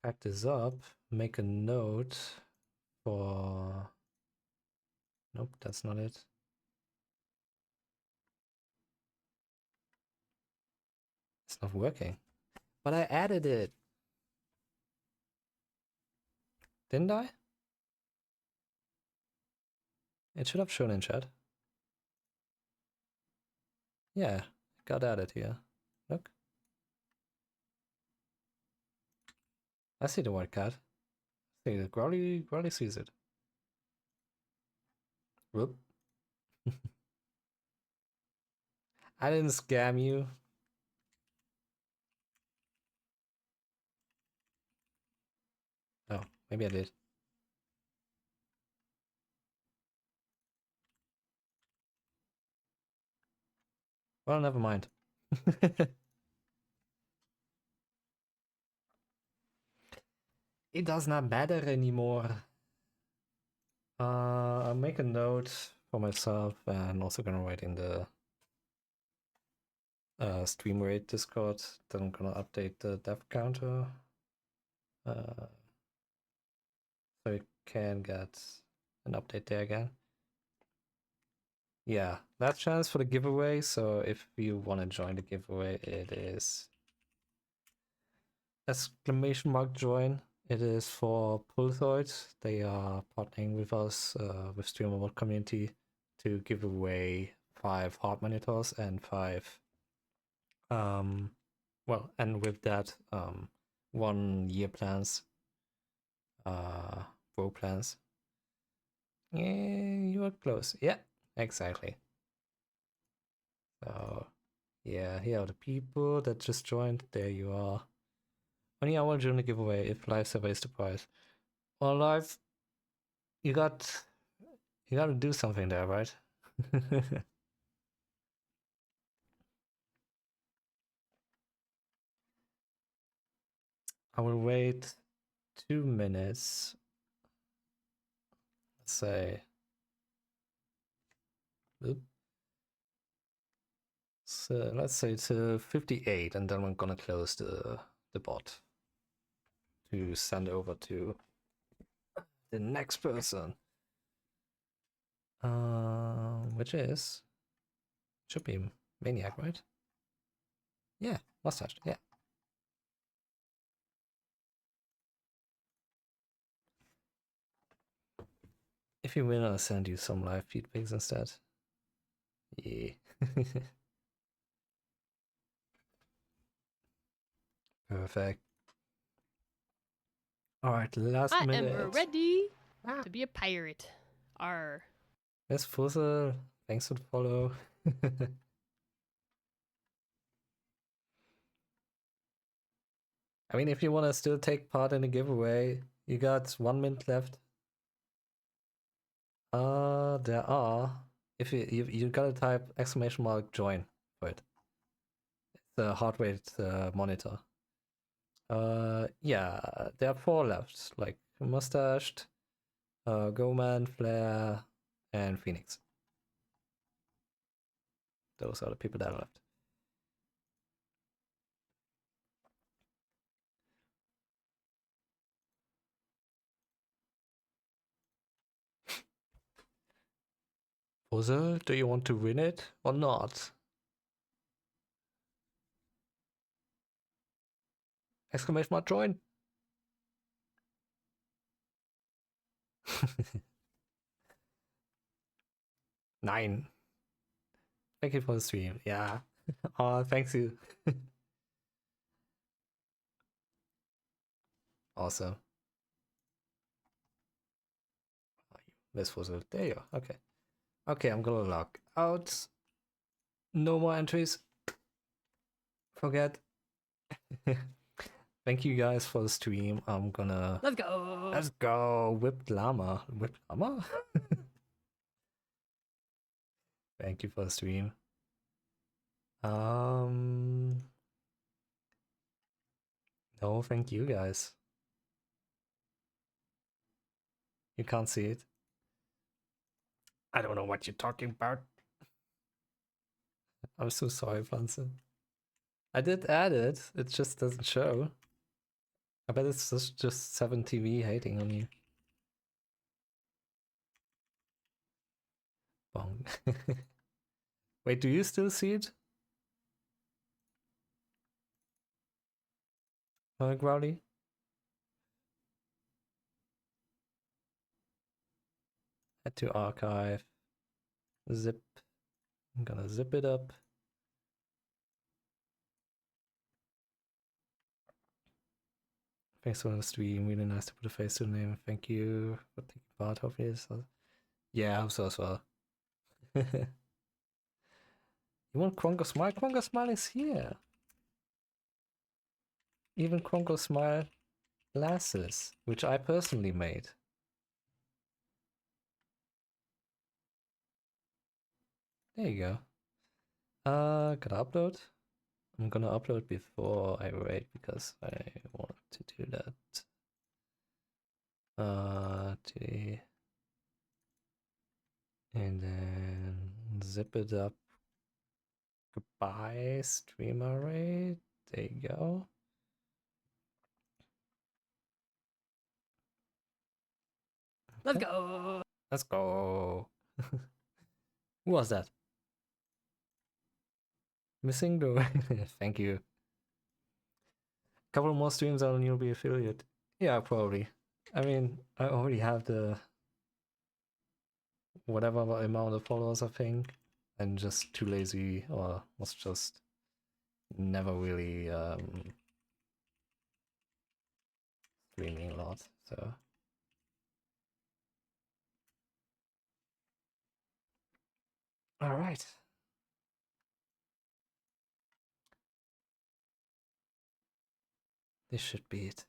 pack this up, make a note for... Nope, that's not it. It's not working. But I added it. Didn't I? It should have shown in chat. Yeah, got added here. Look. I see the white cat. See, the Growly sees it. Whoop. I didn't scam you. Oh, maybe I did. Well, never mind. It does not matter anymore. I'll make a note for myself and also gonna write in the stream rate Discord that I'm gonna update the death counter. So you can get an update there again. Yeah, that chance for the giveaway. So if you want to join the giveaway, it is !join. It is for Pulthoid. They are partnering with us, with Streamer.bot community, to give away 5 hard monitors and 5 well, and with that 1 year plans, pro plans. Yeah, you are close. Yeah, exactly. So yeah, here are the people that just joined. There you are. Only hour during the giveaway if live server is the prize. Well, live, you gotta do something there, right? I will wait 2 minutes. Let's say. Oop. So let's say to 58, and then I'm gonna close the bot to send over to the next person. Which should be Maniac, right? Yeah, mustache. Yeah. If you win, I'll send you some live feedbacks instead. Yeah. Perfect. All right, last minute. I am ready to be a pirate. Arr. Miss Fussel, thanks for the follow. I mean, if you want to still take part in the giveaway, you got 1 minute left. There are. If you gotta type !join for it. It's a heart rate monitor. Yeah, there are 4 left, like Mustached, Goman, Flare, and Phoenix. Those are the people that are left. Puzzle, do you want to win it or not? !join. 9. Thank you for the stream. Yeah. Oh, thanks you. Awesome. This was it. There you are. Okay. Okay, I'm gonna log out. No more entries. Forget. Thank you guys for the stream. I'm gonna. Let's go. Let's go. Whipped llama. Whipped llama? Thank you for the stream. No, thank you guys. You can't see it. I don't know what you're talking about. I'm so sorry, Pflanze. I did add it. It just doesn't show. I bet it's just 7TV hating on you. Bong. Wait, do you still see it? Growly? Add to archive. Zip. I'm gonna zip it up. Thanks for the stream. Really nice to put a face to the name. Thank you for taking part. Hopefully it's yeah, I hope so as well. You want Kronko Smile? Kronko Smile is here. Even Kronko Smile glasses, which I personally made. There you go. Gotta upload. I'm gonna upload before I rate because I want to do that. Today. And then zip it up. Goodbye, streamer rate. There you go. Let's go. Let's go. Who was that? Missing the thank you. Couple more streams and you'll be affiliate. Yeah, probably. I mean, I already have the whatever amount of followers, I think. I'm just too lazy, or was just never really streaming a lot, so. Alright. This should be it.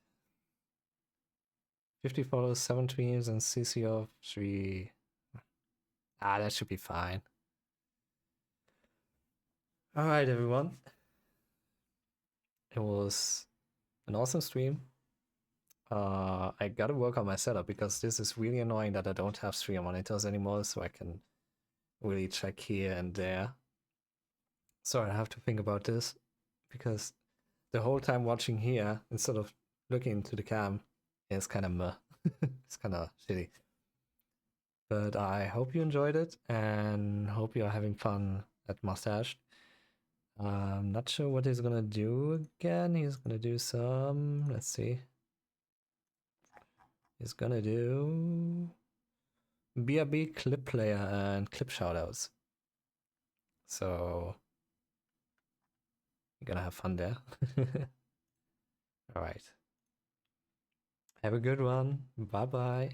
50 followers, 7 streams, and CC of 3. Ah, that should be fine. Alright, everyone. It was an awesome stream. I gotta work on my setup because this is really annoying that I don't have stream monitors anymore, so I can really check here and there. So I have to think about this because the whole time watching here instead of looking into the cam is kind of meh. It's kind of shitty. But I hope you enjoyed it and hope you're having fun at Mustache. I'm not sure what he's gonna do again. He's gonna do some, let's see. He's gonna do BRB clip player and clip shoutouts. So you're gonna have fun there. Alright. Have a good one. Bye bye.